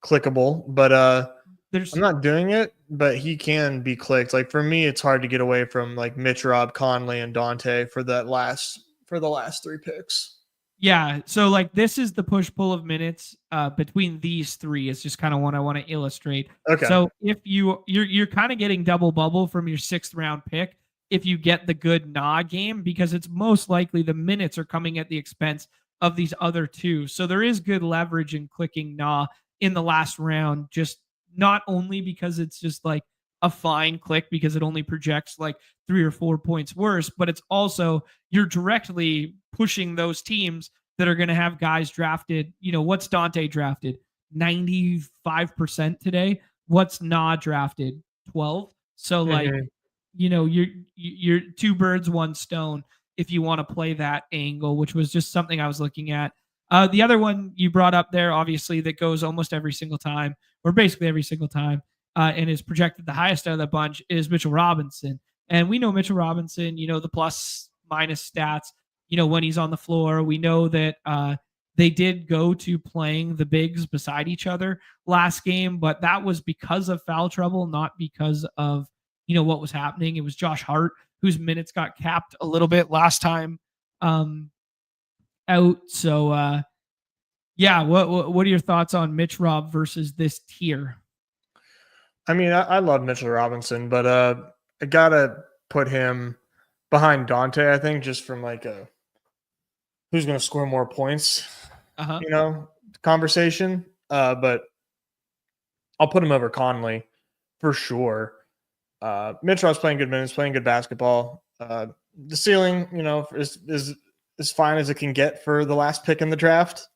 clickable, but There's I'm not doing it, but he can be clicked. Like for me, it's hard to get away from like Mitch, Rob, Conley, and Dante for the last three picks. Yeah, so like this is the push pull of minutes between these three. It's just kind of what I want to illustrate. Okay. So if you're kind of getting double bubble from your 6th round pick if you get the good Na game, because it's most likely the minutes are coming at the expense of these other two. So there is good leverage in clicking Na in the last round, just not only because it's just like a fine click because it only projects like 3 or 4 points worse, but it's also you're directly pushing those teams that are going to have guys drafted. What's Dante drafted? 95% today. What's Na drafted? 12. So like, Mhm. you're two birds, one stone if you want to play that angle, which was just something I was looking at. The other one you brought up there, obviously, that goes almost every single time, or basically every single time, and is projected the highest out of the bunch is Mitchell Robinson. And we know Mitchell Robinson, the plus minus stats, when he's on the floor. We know that they did go to playing the bigs beside each other last game, but that was because of foul trouble, not because of, what was happening. It was Josh Hart whose minutes got capped a little bit last time out. So, yeah, what are your thoughts on Mitch Rob versus this tier? I mean, I love Mitchell Robinson, but I gotta put him behind Dante. I think just from like a who's going to score more points, Uh-huh. conversation. But I'll put him over Conley for sure. Mitch Rob's playing good minutes, playing good basketball. The ceiling, is fine as it can get for the last pick in the draft.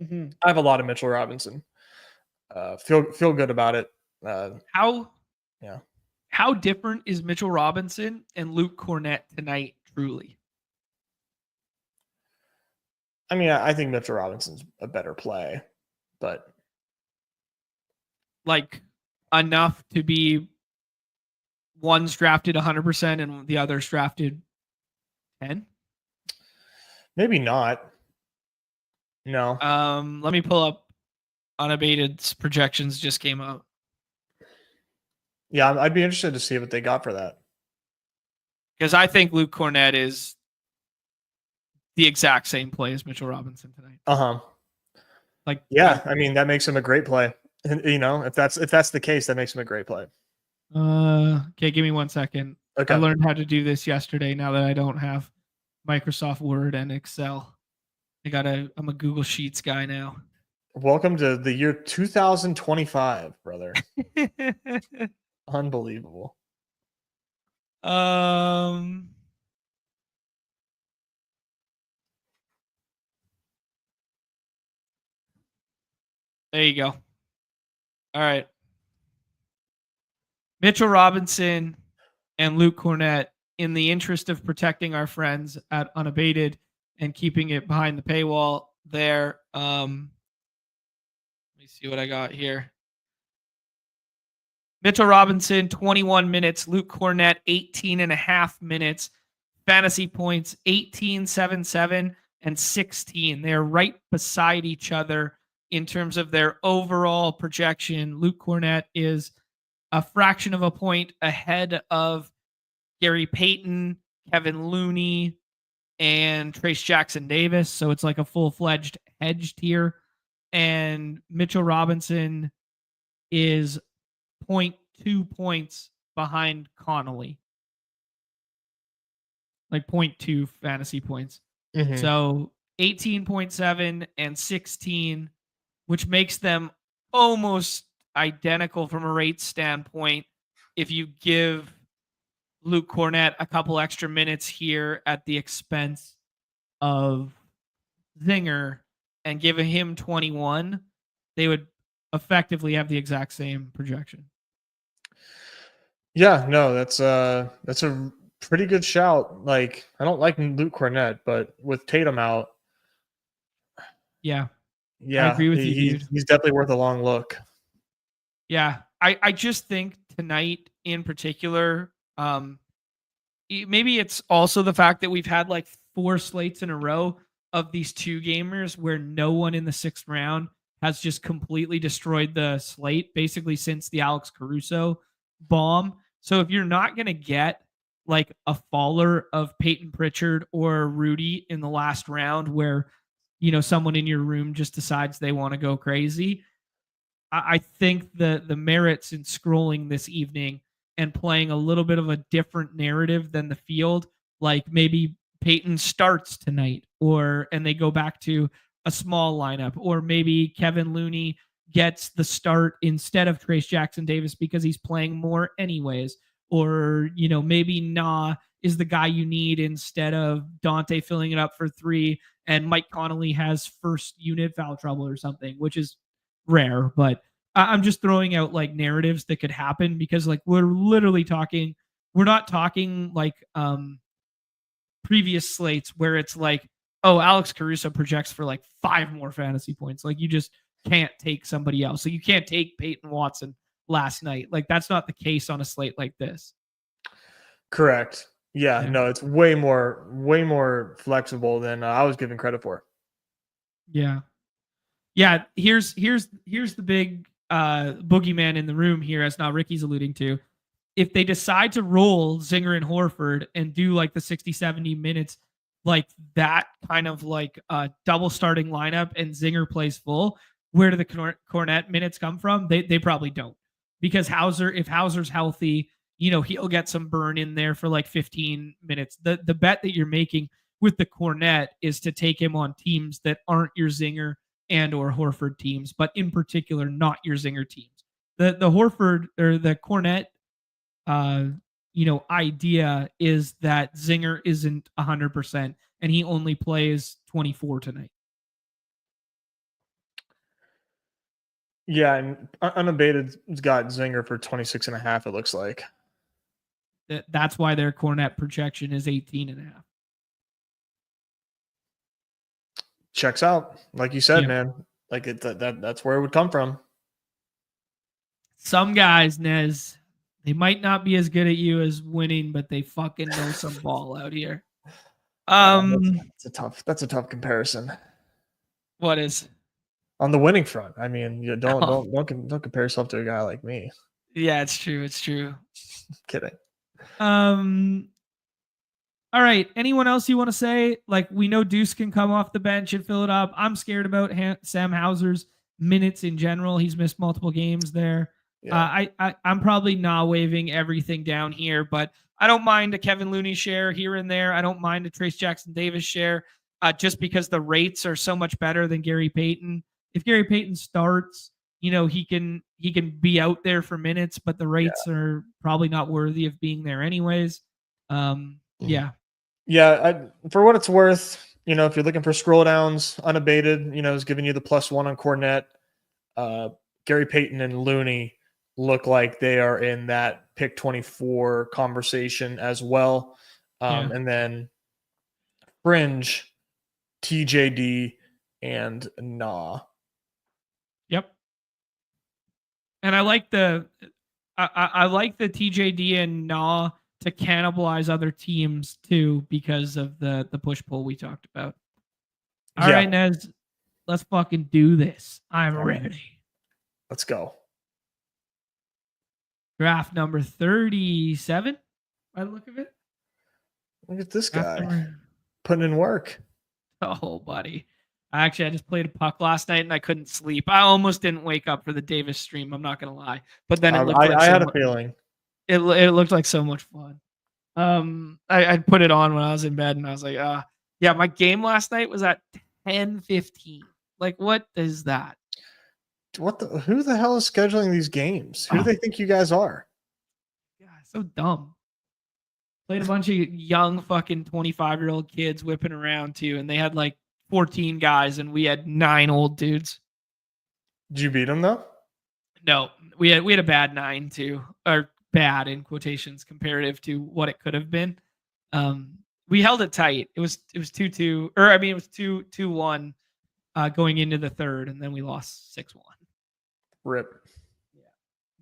Mm-hmm. I have a lot of Mitchell Robinson. Feel good about it. How Yeah. How different is Mitchell Robinson and Luke Cornett tonight, truly? I mean, I think Mitchell Robinson's a better play, but Like enough to be one's drafted 100% and the other's drafted 10? maybe not. No. Let me pull up Unabated's projections just came out. Yeah, I'd be interested to see what they got for that. Because I think Luke Cornett is the exact same play as Mitchell Robinson tonight. Like, Yeah, I mean that makes him a great play. And, if that's the case, that makes him a great play. Okay, give me 1 second. Okay. I learned how to do this yesterday. Now that I don't have Microsoft Word and Excel, I'm a Google Sheets guy now. Welcome to the year 2025, brother. Unbelievable. There you go. All right. Mitchell Robinson and Luke Cornett, in the interest of protecting our friends at Unabated and keeping it behind the paywall there. Let me see what I got here. Mitchell Robinson, 21 minutes. Luke Cornett, 18 and a half minutes. Fantasy points, 18, 7, 7, and 16. They're right beside each other in terms of their overall projection. Luke Cornett is a fraction of a point ahead of Gary Payton, Kevin Looney, and Trace Jackson Davis. So it's like a full-fledged hedge tier. And Mitchell Robinson is 0.2 points behind Connolly. Like 0.2 fantasy points. Mm-hmm. So 18.7 and 16, which makes them almost identical from a rate standpoint if you give Luke Cornett a couple extra minutes here at the expense of Zinger and give him 21, they would effectively have the exact same projection. Yeah, no, that's a pretty good shout. Like, I don't like Luke Cornett, but with Tatum out, Yeah, I yeah, agree with you, dude. he's definitely worth a long look. Yeah, I just think tonight in particular, maybe it's also the fact that we've had like 4 slates in a row of these 2 gamers where no one in the 6th round has just completely destroyed the slate basically since the Alex Caruso bomb. So if you're not going to get like a faller of Peyton Pritchard or Rudy in the last round where someone in your room just decides they want to go crazy, I think the merits in scrolling this evening and playing a little bit of a different narrative than the field, like maybe Peyton starts tonight, and they go back to a small lineup, or maybe Kevin Looney gets the start instead of Trace Jackson Davis because he's playing more anyways, or maybe Nah is the guy you need instead of Dante filling it up for 3, and Mike Connolly has first unit foul trouble or something, which is rare, but I'm just throwing out like narratives that could happen because like we're not talking like previous slates where it's like, oh, Alex Caruso projects for like 5 more fantasy points. Like you just can't take somebody else. So you can't take Peyton Watson last night. Like that's not the case on a slate like this. Correct. Yeah, Yeah. no, it's way more flexible than I was giving credit for. Yeah. Yeah, here's the big boogeyman in the room here, as now Ricky's alluding to. If they decide to roll Zinger and Horford and do like the 60, 70 minutes, like that kind of like double starting lineup, and Zinger plays full, where do the Cornette minutes come from? They probably don't, because if Hauser's healthy, he'll get some burn in there for like 15 minutes. The bet that you're making with the Cornette is to take him on teams that aren't your Zinger and or Horford teams, but in particular, not your Zinger teams. The Horford or the Cornette, idea is that Zinger isn't 100% and he only plays 24 tonight. Yeah, and Unabated's got Zinger for 26.5, it looks like. That's why their Cornette projection is 18.5. Checks out. Like you said, man. Like that's where it would come from. Some guys, Nez, they might not be as good at you as winning, but they fucking know some ball out here. That's a tough comparison. What is? On the winning front, I mean, you don't compare yourself to a guy like me. Yeah, it's true. It's true. Kidding. All right. Anyone else you want to say? Like, we know Deuce can come off the bench and fill it up. I'm scared about Sam Hauser's minutes in general. He's missed multiple games there. Yeah. I'm probably not waving everything down here, but I don't mind a Kevin Looney share here and there. I don't mind a Trace Jackson Davis share, just because the rates are so much better than Gary Payton. If Gary Payton starts, he can be out there for minutes, but the rates are probably not worthy of being there anyways. Yeah. Yeah, for what it's worth, if you're looking for scroll downs, Unabated, is giving you the +1 on Cornette. Gary Payton and Looney look like they are in that pick 24 conversation as well. And then Fringe, TJD, and Nah. Yep. And I like the TJD and Nah to cannibalize other teams too, because of the push pull we talked about. All right, Nez, let's fucking do this. I'm ready. Let's go. Draft number 37 by the look of it. Look at this guy putting in work. Oh, buddy. I just played a puck last night and I couldn't sleep. I almost didn't wake up for the Davis stream. I'm not going to lie. But then it looked like I had a feeling. It looked like so much fun. I put it on when I was in bed and I was like, yeah, my game last night was at 10:15. Like, what is that? Who the hell is scheduling these games? Who do they think you guys are? Yeah, so dumb. Played a bunch of young fucking 25-year-old kids whipping around too, and they had like 14 guys, and we had 9 old dudes. Did you beat them though? No, we had a bad 9 too, or bad in quotations comparative to what it could have been. We held it tight. It was 2-2, or I mean it was 2-1 going into the third, and then we lost 6-1. Rip. Yeah.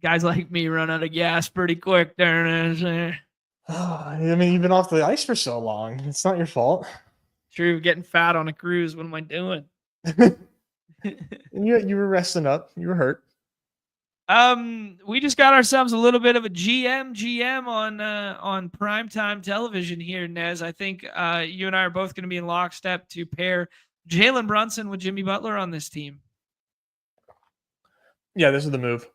Guys like me run out of gas pretty quick there. I mean, you've been off the ice for so long. It's not your fault. True, getting fat on a cruise. What am I doing? You were resting up. You were hurt. We just got ourselves a little bit of a GM on primetime television here, Nez. I think you and I are both going to be in lockstep to pair Jalen Brunson with Jimmy Butler on this team. Yeah, this is the move.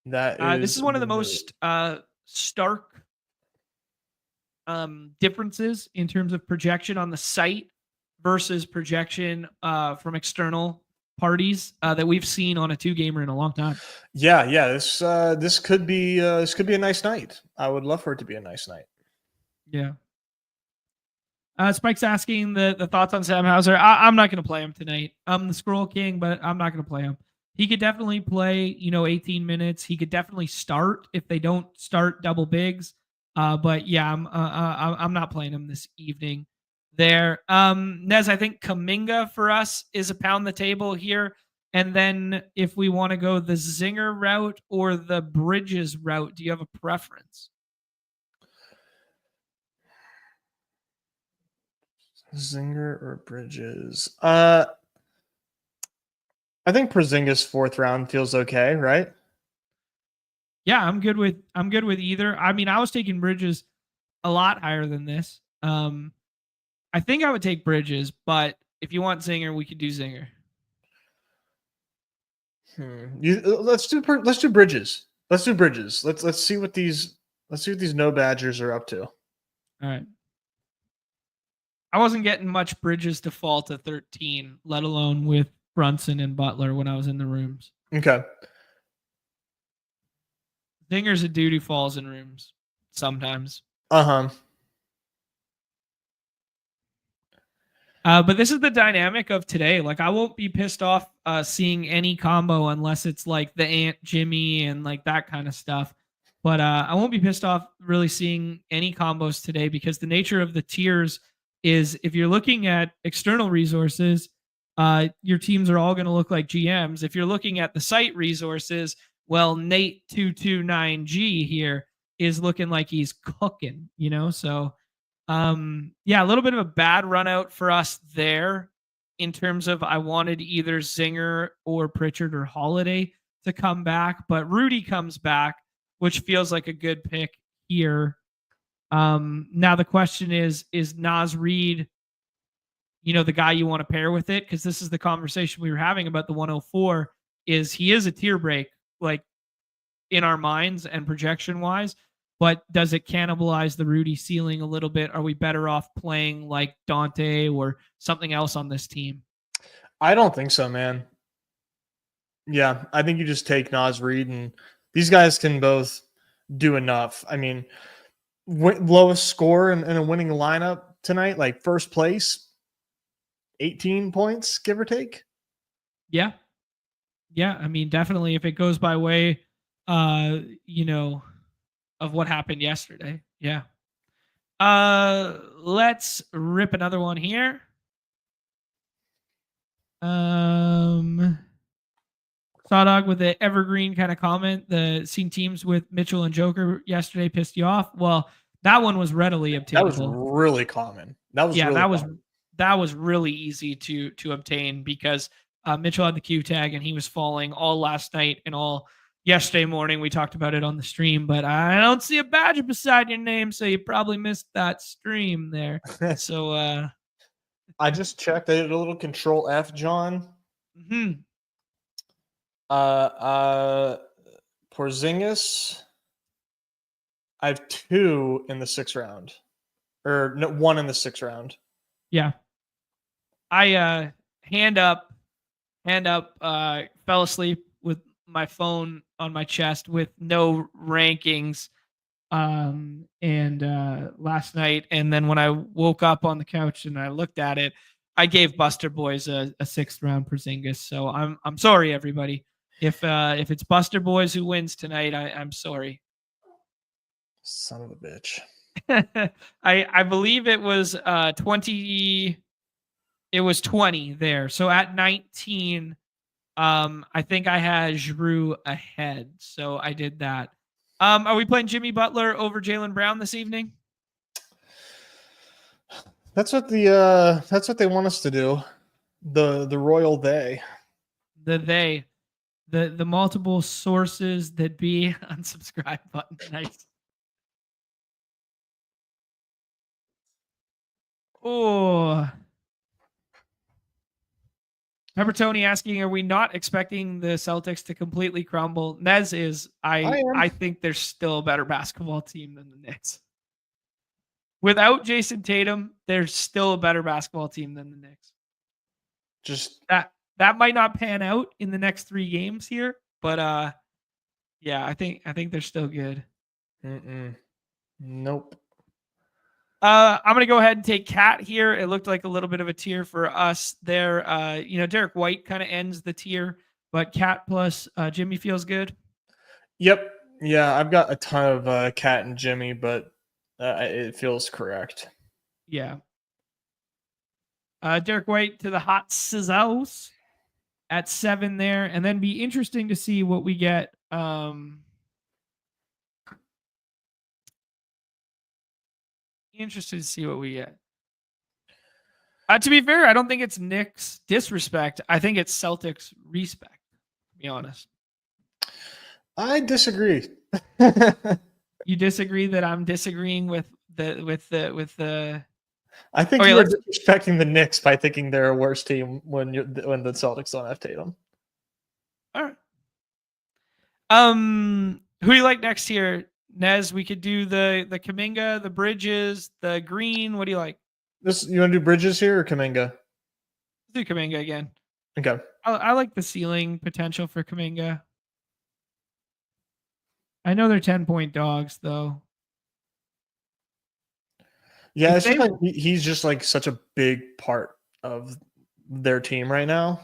This is one of the most stark differences in terms of projection on the site versus projection from external parties that we've seen on a 2-gamer in a long time. Yeah. This could be a nice night. I would love for it to be a nice night. Yeah. Spike's asking the thoughts on Sam Hauser. I'm not going to play him tonight. I'm the Scroll King, but I'm not going to play him. He could definitely play, 18 minutes. He could definitely start if they don't start double bigs. But yeah, I'm not playing him this evening. There, Nez, I think Kuminga for us is a pound the table here. And then if we want to go the Zinger route or the Bridges route, do you have a preference? Zinger or Bridges? I think Porzingis 4th round feels okay, right? Yeah, I'm good with either. I mean, I was taking Bridges a lot higher than this. I think I would take Bridges, but if you want Zinger, we could do Zinger. Let's do Bridges. Let's do Bridges. Let's see what these no Badgers are up to. All right. I wasn't getting much Bridges to fall to 13, let alone with Brunson and Butler when I was in the rooms. Okay. Zinger's a dude who falls in rooms sometimes. Uh-huh. But this is the dynamic of today. Like, I won't be pissed off seeing any combo unless it's like the Ant Jimmy and like that kind of stuff. But I won't be pissed off really seeing any combos today because the nature of the tiers is if you're looking at external resources, your teams are all going to look like GMs. If you're looking at the site resources, well, Nate 229G here is looking like he's cooking, So, yeah, a little bit of a bad run out for us there in terms of I wanted either Zinger or Pritchard or Holiday to come back, but Rudy comes back, which feels like a good pick here. Now the question is Naz Reid, the guy you want to pair with it? Because this is the conversation we were having about the 104 he is a tier break, like in our minds and projection wise, but does it cannibalize the Rudy ceiling a little bit? Are we better off playing like Dante or something else on this team? I don't think so, man. Yeah, I think you just take Naz Reid, and these guys can both do enough. I mean, lowest score in a winning lineup tonight, like first place, 18 points, give or take. Yeah. Yeah, I mean, definitely if it goes by way, of what happened yesterday. Yeah. Let's rip another one here. Sawdog with the evergreen kind of comment. The seen teams with Mitchell and Joker yesterday pissed you off. Well, that one was readily obtainable. That was really common. That was really easy to obtain because Mitchell had the Q tag and he was falling all last night and all yesterday morning. We talked about it on the stream, but I don't see a badge beside your name, so you probably missed that stream there. So I just checked. I did a little Control F, John. Mm-hmm. Porzingis. I have 2 in the 6th round, or no, 1 in the 6th round. Yeah. I hand up, fell asleep with my phone on my chest with no rankings last night, and then when I woke up on the couch and I looked at it, I gave Buster Boys a 6th round Porzingis. So I'm sorry, everybody. If it's Buster Boys who wins tonight, I'm sorry. Son of a bitch. I believe it was 20. It was 20 there. So at 19, I think I had Drew ahead. So I did that. Are we playing Jimmy Butler over Jaylen Brown this evening? That's what they want us to do. The royal they. The multiple sources that be unsubscribe button. Nice. Oh. Pepper Tony asking, are we not expecting the Celtics to completely crumble? Nez is. I think there's still a better basketball team than the Knicks. Without Jason Tatum, there's still a better basketball team than the Knicks. Just that might not pan out in the next 3 games here, but yeah, I think they're still good. Nope. I'm gonna go ahead and take Cat here. It looked like a little bit of a tier for us there. Derek White kind of ends the tier, but Cat plus Jimmy feels good. Yep. Yeah, I've got a ton of Cat and Jimmy, but it feels correct. Yeah. Derek White to the hot sizzles at 7 there, and then be interesting to see what we get. Interested to see what we get. To be fair, I don't think it's Knicks disrespect. I think it's Celtics respect, to be honest. I disagree. You disagree that I'm disagreeing with the I think you're disrespecting the Knicks by thinking they're a worse team when the Celtics don't have Tatum. All right. Who do you like next here? Nez, we could do the Kuminga, the Bridges, the Green. What do you like? You want to do Bridges here or Kuminga? Let's do Kuminga again. Okay. I like the ceiling potential for Kuminga. I know they're 10-point dogs though. Yeah, it's just like he's just like such a big part of their team right now.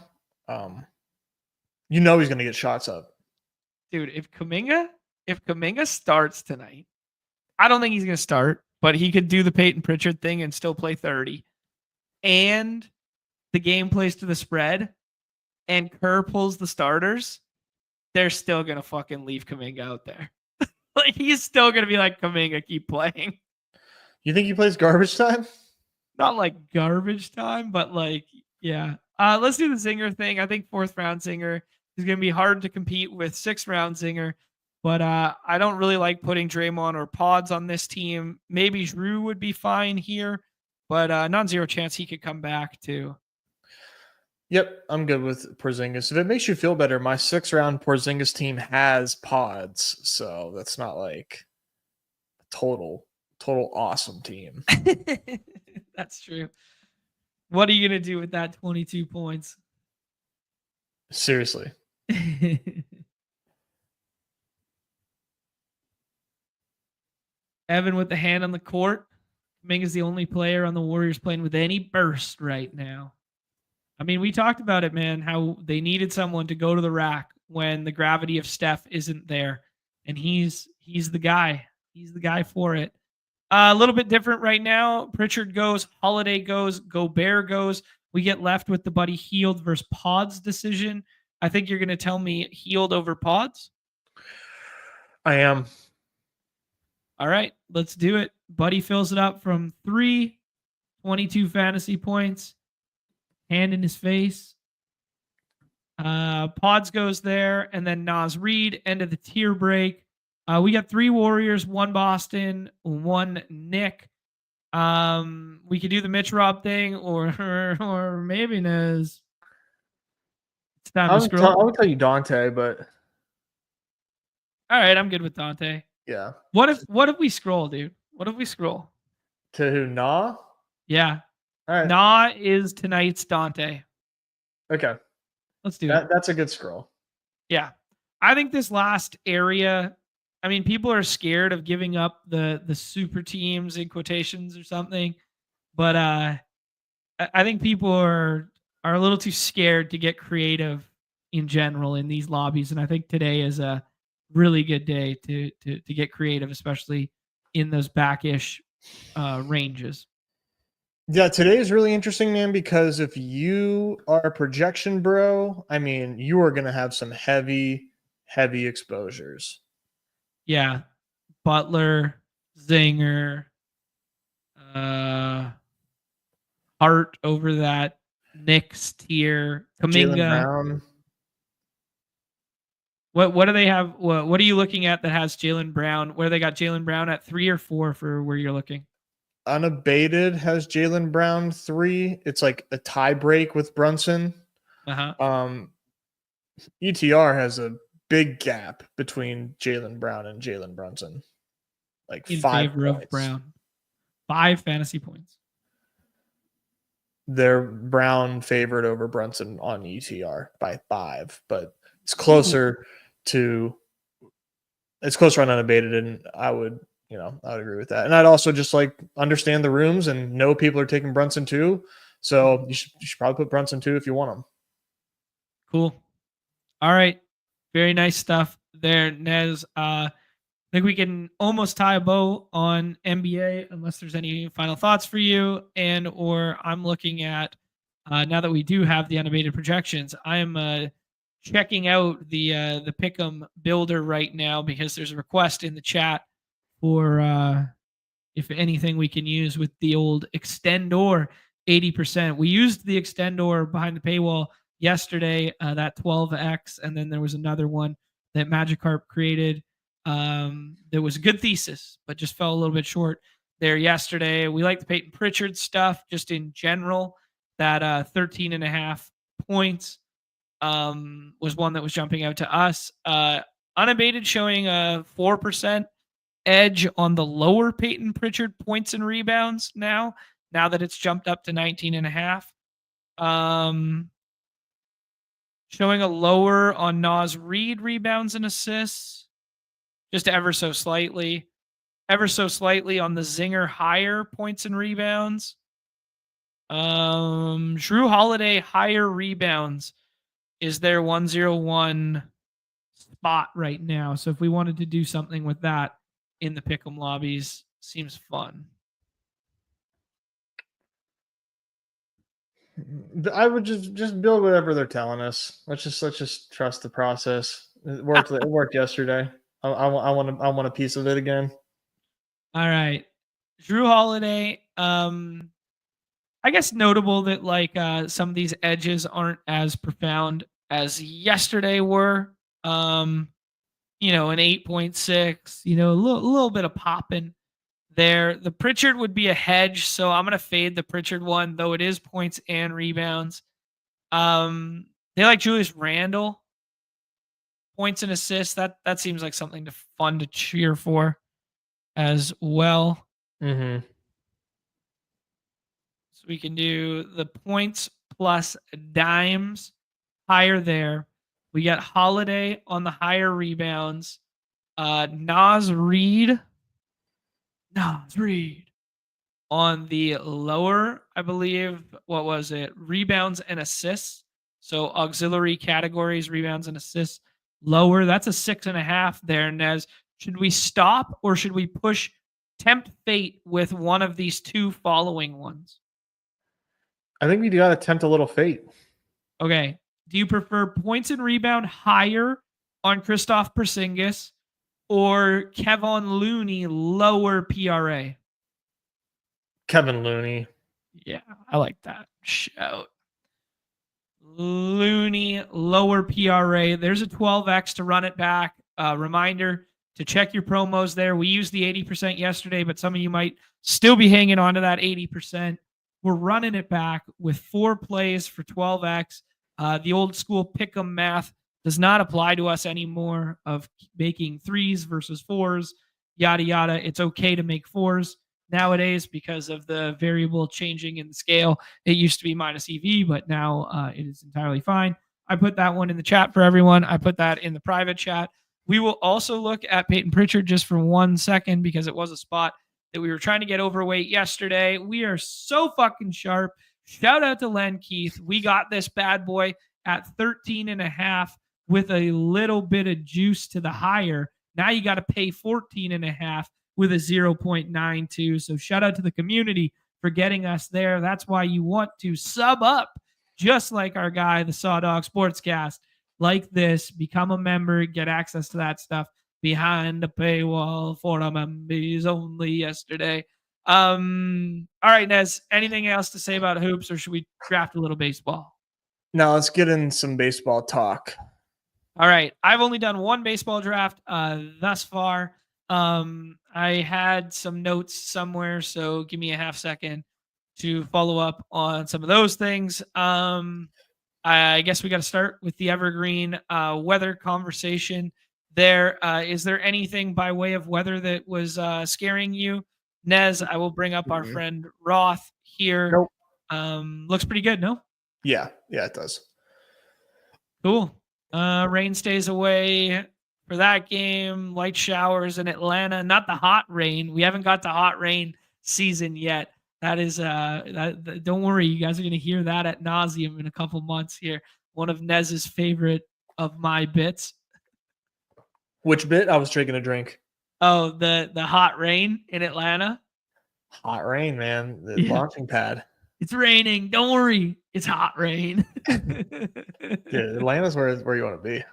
He's going to get shots up. Dude, if Kuminga starts tonight, I don't think he's going to start, but he could do the Peyton Pritchard thing and still play 30. And the game plays to the spread and Kerr pulls the starters, they're still going to fucking leave Kuminga out there. Like, he's still going to be like, Kuminga, keep playing. You think he plays garbage time? Not like garbage time, but like, yeah. Let's do the Zinger thing. I think 4th round Zinger is going to be hard to compete with 6th round Zinger. But I don't really like putting Draymond or Pods on this team. Maybe Drew would be fine here, but non-zero chance he could come back too. Yep, I'm good with Porzingis. If it makes you feel better, my 6th round Porzingis team has Pods, so that's not like a total awesome team. That's true. What are you going to do with that 22 points? Seriously. Evan with the hand on the court. Ming is the only player on the Warriors playing with any burst right now. I mean, we talked about it, man, how they needed someone to go to the rack when the gravity of Steph isn't there. And he's the guy. He's the guy for it. A little bit different right now. Pritchard goes, Holiday goes, Gobert goes. We get left with the Buddy Hield versus Pods decision. I think you're going to tell me Hield over Pods? I am. All right, let's do it. Buddy fills it up from 3, 22 fantasy points. Hand in his face. Pods goes there, and then Naz Reid, end of the tier break. We got 3 Warriors, 1 Boston, 1 Nick. We could do the Mitch Rob thing, or maybe Nez. It's time to scroll. I would tell you Dante, but all right, I'm good with Dante. Yeah. What if we scroll, dude? What if we scroll? To who? Nah? Yeah. All right. Nah is tonight's Dante. Okay. Let's do it. That's a good scroll. Yeah. I think this last area, I mean, people are scared of giving up the super teams in quotations or something, but I think people are a little too scared to get creative in general in these lobbies, and I think today is a really good day to get creative, especially in those backish ranges. Yeah, today is really interesting, man, because if you are a projection bro, I mean, you are going to have some heavy, heavy exposures. Yeah, Butler, Zinger, uh, Hart over that Knicks tier, Jalen Kaminga. Brown, What do they have? What are you looking at that has Jalen Brown? Where they got Jalen Brown at 3 or 4 for where you're looking? Unabated has Jalen Brown 3. It's like a tie break with Brunson. Uh-huh. ETR has a big gap between Jalen Brown and Jalen Brunson, like In 5 favor of points. Brown. 5 fantasy points. They're Brown favored over Brunson on ETR by 5, but it's closer to it's closer on Unabated, and I would agree with that. And I'd also just like understand the rooms and know people are taking Brunson too. So you should probably put Brunson too if you want him. Cool. All right. Very nice stuff there, Nez. I think we can almost tie a bow on NBA unless there's any final thoughts for you. And or I'm looking at now that we do have the unabated projections, I am checking out the Pick'em builder right now because there's a request in the chat for if anything we can use with the old extendor 80%. We used the extendor behind the paywall yesterday, that 12x, and then there was another one that Magikarp created. There was a good thesis, but just fell a little bit short there yesterday. We like the Peyton Pritchard stuff just in general. That 13 and a half points was one that was jumping out to us. Unabated showing a 4% edge on the lower Peyton Pritchard points and rebounds now that it's jumped up to 19 and a half. Showing a lower on Naz Reid rebounds and assists, just ever so slightly. Ever so slightly on the Zinger higher points and rebounds. Drew Holiday higher rebounds is their 101 spot right now. So if we wanted to do something with that in the Pick'em lobbies, seems fun. I would just build whatever they're telling us. Let's just trust the process. It worked. It worked yesterday. I want a piece of it again. All right, Drew Holiday. I guess notable that like some of these edges aren't as profound as yesterday were. An 8.6. A little bit of popping there. The Pritchard would be a hedge, so I'm gonna fade the Pritchard one, though it is points and rebounds. They like Julius Randle, points and assists. That seems like something fun to cheer for as well. Mm-hmm. So we can do the points plus dimes higher there. We got Holiday on the higher rebounds. Naz Reid on the lower, I believe, what was it? Rebounds and assists. So auxiliary categories, rebounds and assists, lower. That's a 6.5 there, Nez. Should we stop or should we tempt fate with one of these two following ones? I think we got to tempt a little fate. Okay. Do you prefer points and rebound higher on Kristaps Porzingis or Kevon Looney lower PRA? Kevin Looney. Yeah, I like that. Shout. Looney lower PRA. There's a 12x to run it back. Reminder to check your promos there. We used the 80% yesterday, but some of you might still be hanging on to that 80%. We're running it back with 4 plays for 12x. The old school pick'em math does not apply to us anymore of making 3s versus 4s, yada, yada. It's okay to make 4s nowadays because of the variable changing in the scale. It used to be minus EV, but now it is entirely fine. I put that one in the chat for everyone. I put that in the private chat. We will also look at Peyton Pritchard just for 1 second because it was a spot that we were trying to get overweight yesterday. We are so fucking sharp. Shout out to Len Keith. We got this bad boy at 13.5 with a little bit of juice to the higher. Now you got to pay 14.5 with a 0.92. So shout out to the community for getting us there. That's why you want to sub up, just like our guy, the Sawdog Sportscast, like this. Become a member, get access to that stuff behind the paywall for the members only yesterday. All right, Nez, anything else to say about hoops, or should we draft a little baseball? Now let's get in some baseball talk. All right. I've only done one baseball draft thus far. I had some notes somewhere, so give me a half second to follow up on some of those things. I guess we got to start with the evergreen weather conversation. Is there anything by way of weather that was scaring you? Nez, I will bring up our friend Roth here. Nope. Looks pretty good, no? Yeah, it does. Cool. Rain stays away for that game. Light showers in Atlanta. Not the hot rain. We haven't got the hot rain season yet. That is don't worry, you guys are gonna hear that at nauseum in a couple months here. One of Nez's favorite of my bits. Which bit? I was drinking a drink. Oh, the hot rain in Atlanta. Hot rain, man. The launching pad. It's raining. Don't worry. It's hot rain. Yeah, Atlanta's where you want to be.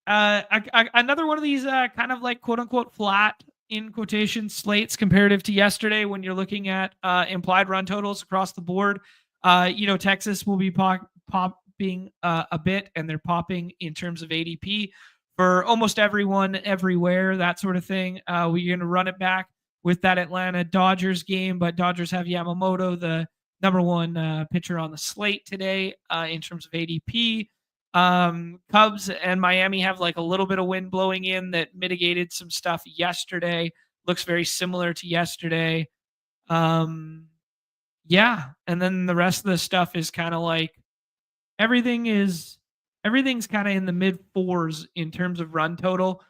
Another one of these kind of like quote unquote flat in quotation slates comparative to yesterday when you're looking at implied run totals across the board. Texas will be popping a bit, and they're popping in terms of ADP for almost everyone, everywhere, that sort of thing. We're going to run it back with that Atlanta Dodgers game, but Dodgers have Yamamoto, the number one pitcher on the slate today in terms of ADP. Cubs and Miami have like a little bit of wind blowing in that mitigated some stuff yesterday. Looks very similar to yesterday. And then the rest of the stuff is kind of like everything's kind of in the mid fours in terms of run total,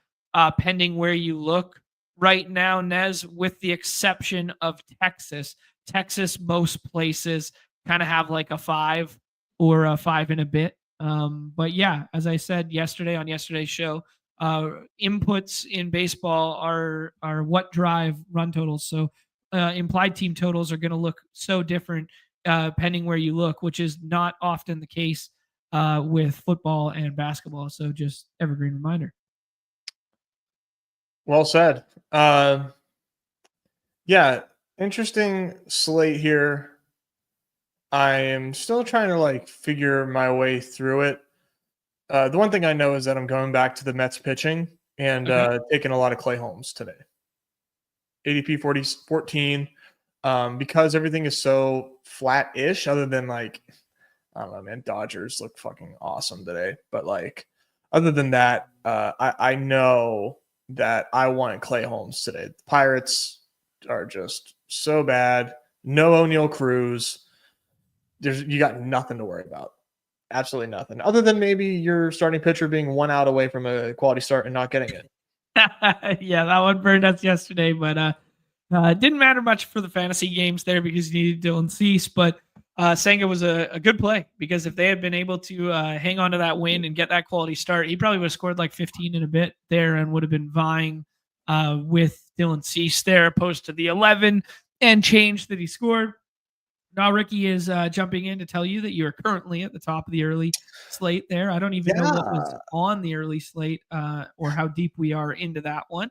pending where you look right now, Nez, with the exception of Texas. Texas, most places kind of have like a 5 or a 5 and a bit. But yeah, as I said yesterday on yesterday's show, inputs in baseball are what drive run totals. So implied team totals are going to look so different pending where you look, which is not often the case with football and basketball. So just evergreen reminder. Well said. Interesting slate here. I am still trying to figure my way through it. The one thing I know is that I'm going back to the Mets pitching and taking a lot of Clay Holmes today. ADP 14. Because everything is so flat-ish, other than I don't know, man, Dodgers look fucking awesome today. But other than that, I know that I wanted Clay Holmes today. The Pirates are just so bad. No O'Neal Cruz. You got nothing to worry about. Absolutely nothing. Other than maybe your starting pitcher being 1 out away from a quality start and not getting it. Yeah, that one burned us yesterday, but it didn't matter much for the fantasy games there because you needed Dylan Cease. But Senga was a good play because if they had been able to hang on to that win and get that quality start, he probably would have scored 15 and a bit there and would have been vying with Dylan Cease there, opposed to the 11 and change that he scored. Now Ricky is jumping in to tell you that you're currently at the top of the early slate there. I don't even know what was on the early slate or how deep we are into that one.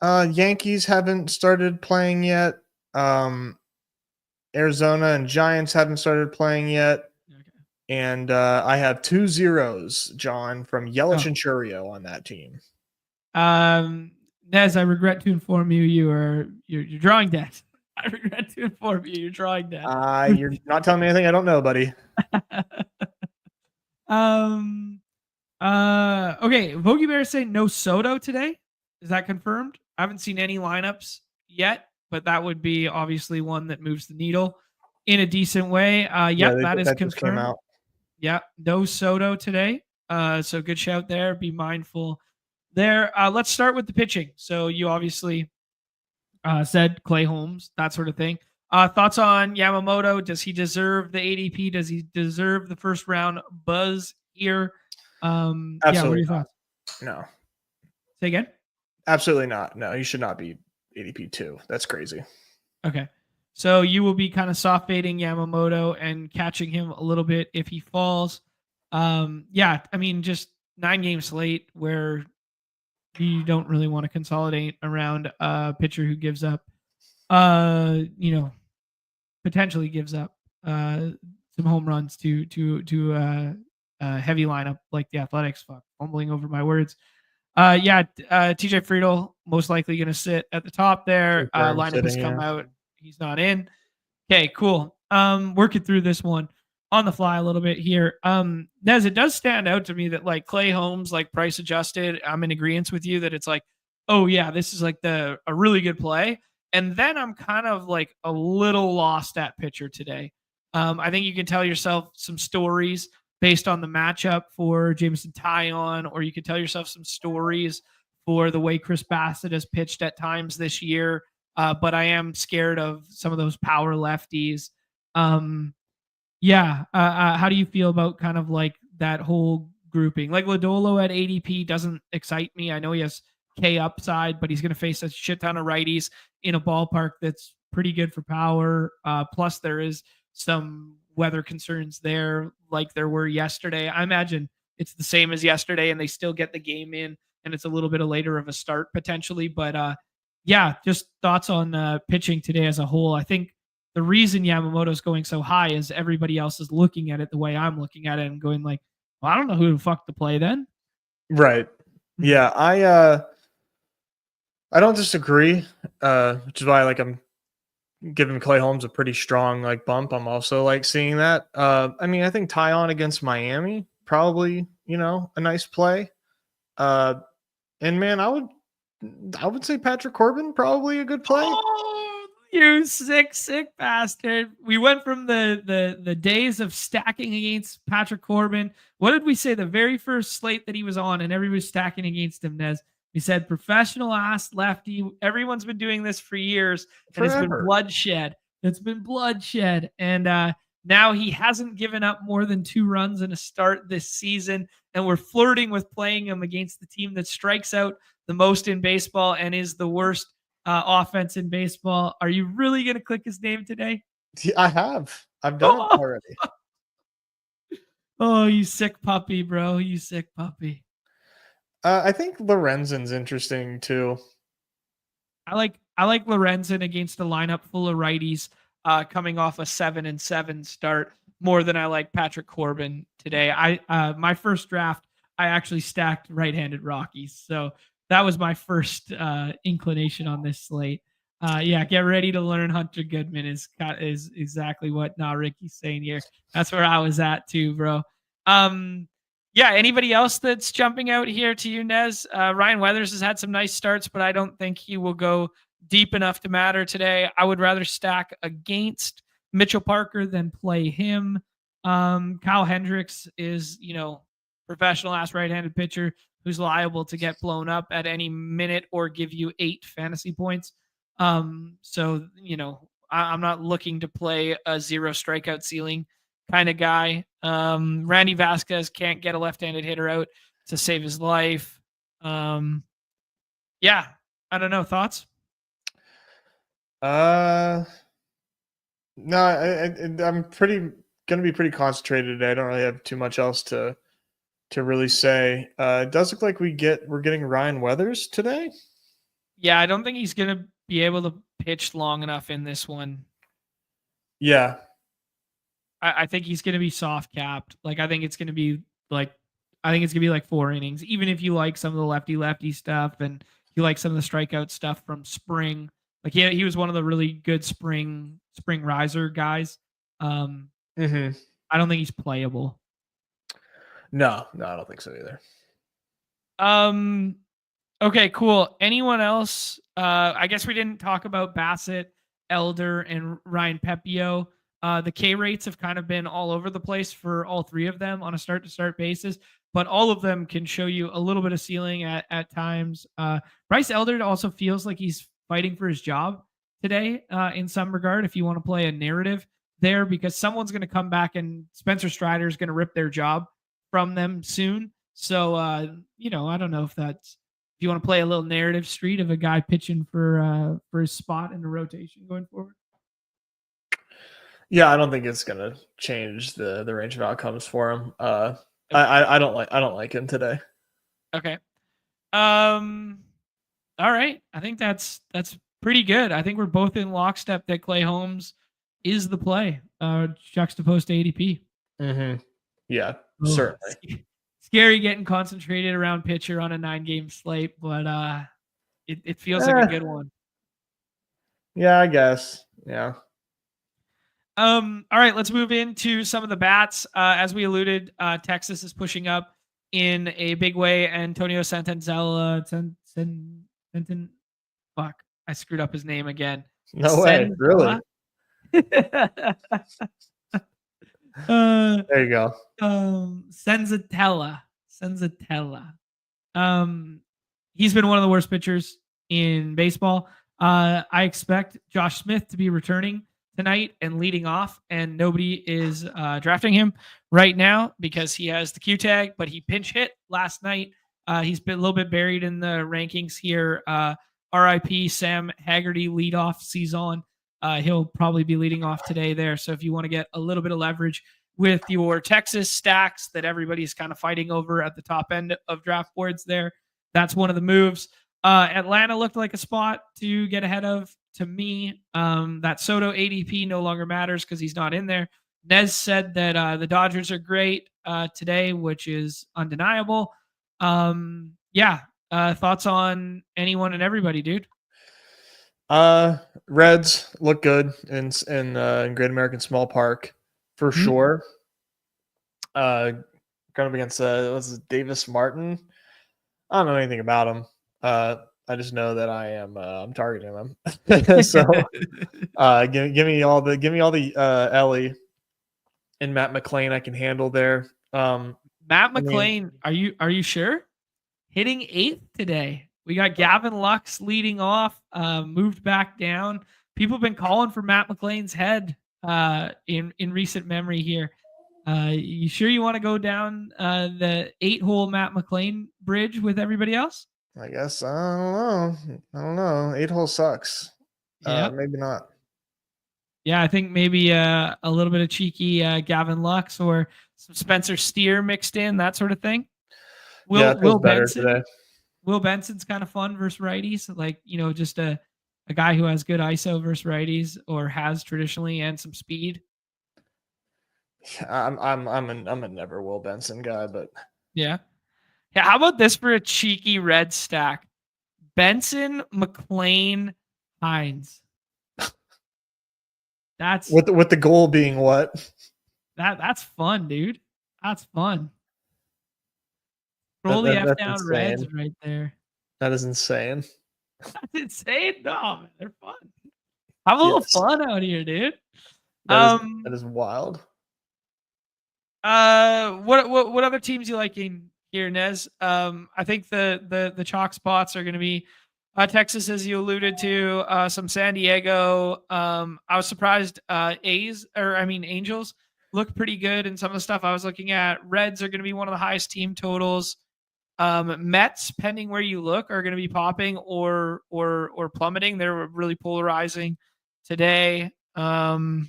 Yankees haven't started playing yet. Arizona and Giants haven't started playing yet. Okay. And I have 2 zeros, John, from Yelich and Churio on that team. Nez, I regret to inform you you're drawing dead. I regret to inform you you're drawing dead. You're not telling me anything I don't know, buddy. Okay, Vogie Bear saying no Soto today. Is that confirmed? I haven't seen any lineups yet, but that would be obviously one that moves the needle in a decent way. That is confirmed. Yeah, no Soto today. So good shout there. Be mindful there. Let's start with the pitching. So you obviously said Clay Holmes, that sort of thing. Thoughts on Yamamoto? Does he deserve the ADP? Does he deserve the first round buzz here? Yeah, what are Absolutely your thoughts? not. No, Say again. absolutely not. No, he should not be ADP 2. That's crazy. Okay. So you will be kind of soft fading Yamamoto and catching him a little bit if he falls. Yeah, I mean, just 9 game slate where you don't really want to consolidate around a pitcher who gives up, you know, potentially gives up some home runs to a heavy lineup like the Athletics. Fuck, fumbling over my words. Yeah, TJ Friedel most likely going to sit at the top there. Confirmed Lineup has sitting, come yeah. out. He's not in. Okay, cool. Working through this one on the fly a little bit here. Nez, it does stand out to me that like Clay Holmes, like price adjusted, I'm in agreement with you that it's like, oh yeah, this is like a really good play. And then I'm kind of like a little lost at pitcher today. I think you can tell yourself some stories based on the matchup for Jameson Taillon, or you could tell yourself some stories for the way Chris Bassett has pitched at times this year. But I am scared of some of those power lefties. Yeah. How do you feel about kind of like that whole grouping? Like Lodolo at ADP doesn't excite me. I know he has K upside, but he's going to face a shit ton of righties in a ballpark that's pretty good for power. Plus, there is some weather concerns there, like there were yesterday. I imagine it's the same as yesterday, and they still get the game in, and it's a little bit later of a start potentially. But yeah, just thoughts on pitching today as a whole. I think the reason Yamamoto's going so high is everybody else is looking at it the way I'm looking at it and going like, well, I don't know who the fuck to play then. Right. Yeah, I don't disagree. Which is why like I'm giving Clay Holmes a pretty strong like bump. I'm also like seeing that. I mean, I think Taillon against Miami probably, a nice play. And man, I would say Patrick Corbin probably a good play. Oh, you sick bastard. We went from the days of stacking against Patrick Corbin. What did we say the very first slate that he was on and everybody was stacking against him, Nez? We said professional ass lefty. Everyone's been doing this for years and it's been Forever. bloodshed. It's been bloodshed. And now he hasn't given up more than 2 runs in a start this season. And we're flirting with playing him against the team that strikes out the most in baseball and is the worst offense in baseball. Are you really going to click his name today? I have. I've done it already. Oh, you sick puppy, bro. You sick puppy. I think Lorenzen's interesting too. I like Lorenzen against a lineup full of righties coming off a 7-7 start more than I like Patrick Corbin today. My first draft, I actually stacked right-handed Rockies. So that was my first inclination on this slate. Yeah, get ready to learn Hunter Goodman is exactly what Ricky's saying here. That's where I was at too, bro. Yeah, anybody else that's jumping out here to you, Nez? Ryan Weathers has had some nice starts, but I don't think he will go deep enough to matter today. I would rather stack against Mitchell Parker than play him. Kyle Hendricks is, professional ass right-handed pitcher who's liable to get blown up at any minute or give you 8 fantasy points. So, I'm not looking to play a 0 strikeout ceiling kind of guy. Randy Vasquez can't get a left-handed hitter out to save his life. Yeah, I don't know. Thoughts? No, I'm gonna be pretty concentrated today. I don't really have too much else to really say. It does look like we're getting Ryan Weathers today. Yeah, I don't think he's gonna be able to pitch long enough in this one. Yeah. I think he's gonna be soft capped. Like I think it's gonna be like 4 innings. Even if you like some of the lefty stuff and you like some of the strikeout stuff from spring. Like he was one of the really good spring riser guys. I don't think he's playable. No, I don't think so either. Okay, cool. Anyone else? I guess we didn't talk about Bassett, Elder, and Ryan Pepio. The K rates have kind of been all over the place for all three of them on a start to start basis, but all of them can show you a little bit of ceiling at times. Bryce Elder also feels like he's fighting for his job today in some regard. If you want to play a narrative there, because someone's going to come back and Spencer Strider is going to rip their job from them soon. So, I don't know if that's, if you want to play a little narrative street of a guy pitching for his spot in the rotation going forward. Yeah, I don't think it's gonna change the range of outcomes for him. I don't like him today. Okay. All right. I think that's pretty good. I think we're both in lockstep that Clay Holmes is the play. Juxtaposed to ADP. Mm-hmm. Yeah, certainly. Scary getting concentrated around pitcher on a 9-game slate, but it feels like a good one. Yeah, I guess. Yeah. All right, let's move into some of the bats. As we alluded, Texas is pushing up in a big way. Antonio Santangelo, fuck, I screwed up his name again. No way, really? There you go. Senzatella. He's been one of the worst pitchers in baseball. I expect Josh Smith to be returning tonight and leading off, and nobody is drafting him right now because he has the Q tag, but he pinch hit last night. He's been a little bit buried in the rankings here. RIP Sam Haggerty leadoff season. He'll probably be leading off today there. So if you want to get a little bit of leverage with your Texas stacks that everybody's kind of fighting over at the top end of draft boards there, that's one of the moves. Atlanta looked like a spot to get ahead of. To me, that Soto ADP no longer matters because he's not in there. Nez said that the Dodgers are great today, which is undeniable. Thoughts on anyone and everybody, dude? Reds look good in Great American Small Park for sure. Going up against Davis Martin. I don't know anything about him. I just know that I'm targeting them. So give me all the Ellie and Matt McClain I can handle there. Matt McClain, are you sure? Hitting 8th today. We got Gavin Lux leading off, moved back down. People have been calling for Matt McClain's head in recent memory here. You sure you want to go down the 8-hole Matt McClain bridge with everybody else? I guess I don't know. 8-hole sucks. Yeah, maybe not. Yeah, I think maybe a little bit of cheeky Gavin Lux or some Spencer Steer mixed in, that sort of thing. Will Benson today. Will Benson's kind of fun versus righties, like just a guy who has good ISO versus righties or has traditionally and some speed. I'm a never Will Benson guy, but yeah. How about this for a cheeky red stack? Benson, McClain, Hines. That's with the goal being what? That's fun, dude. That's fun. Roll the F down insane. Reds right there. That is insane. That's insane. No, man, they're fun. Have a little fun out here, dude. That is wild. What other teams you liking here, Nez? I think the chalk spots are going to be Texas, as you alluded to, some San Diego. I was surprised Angels look pretty good in some of the stuff I was looking at. Reds are going to be one of the highest team totals. Mets, pending where you look, are going to be popping or plummeting. They're really polarizing today. Those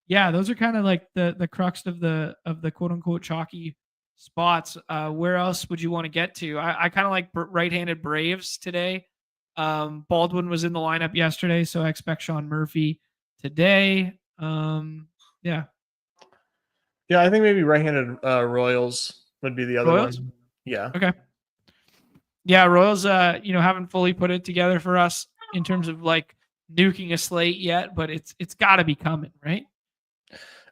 are kind of like the crux of the quote unquote chalky spots. Where else would you want to get to? I kind of like right-handed Braves today. Baldwin was in the lineup yesterday, so I expect Sean Murphy today. Yeah, I think maybe right-handed Royals would be the other one. Yeah. Okay. Yeah, Royals, haven't fully put it together for us in terms of like nuking a slate yet, but it's got to be coming, right?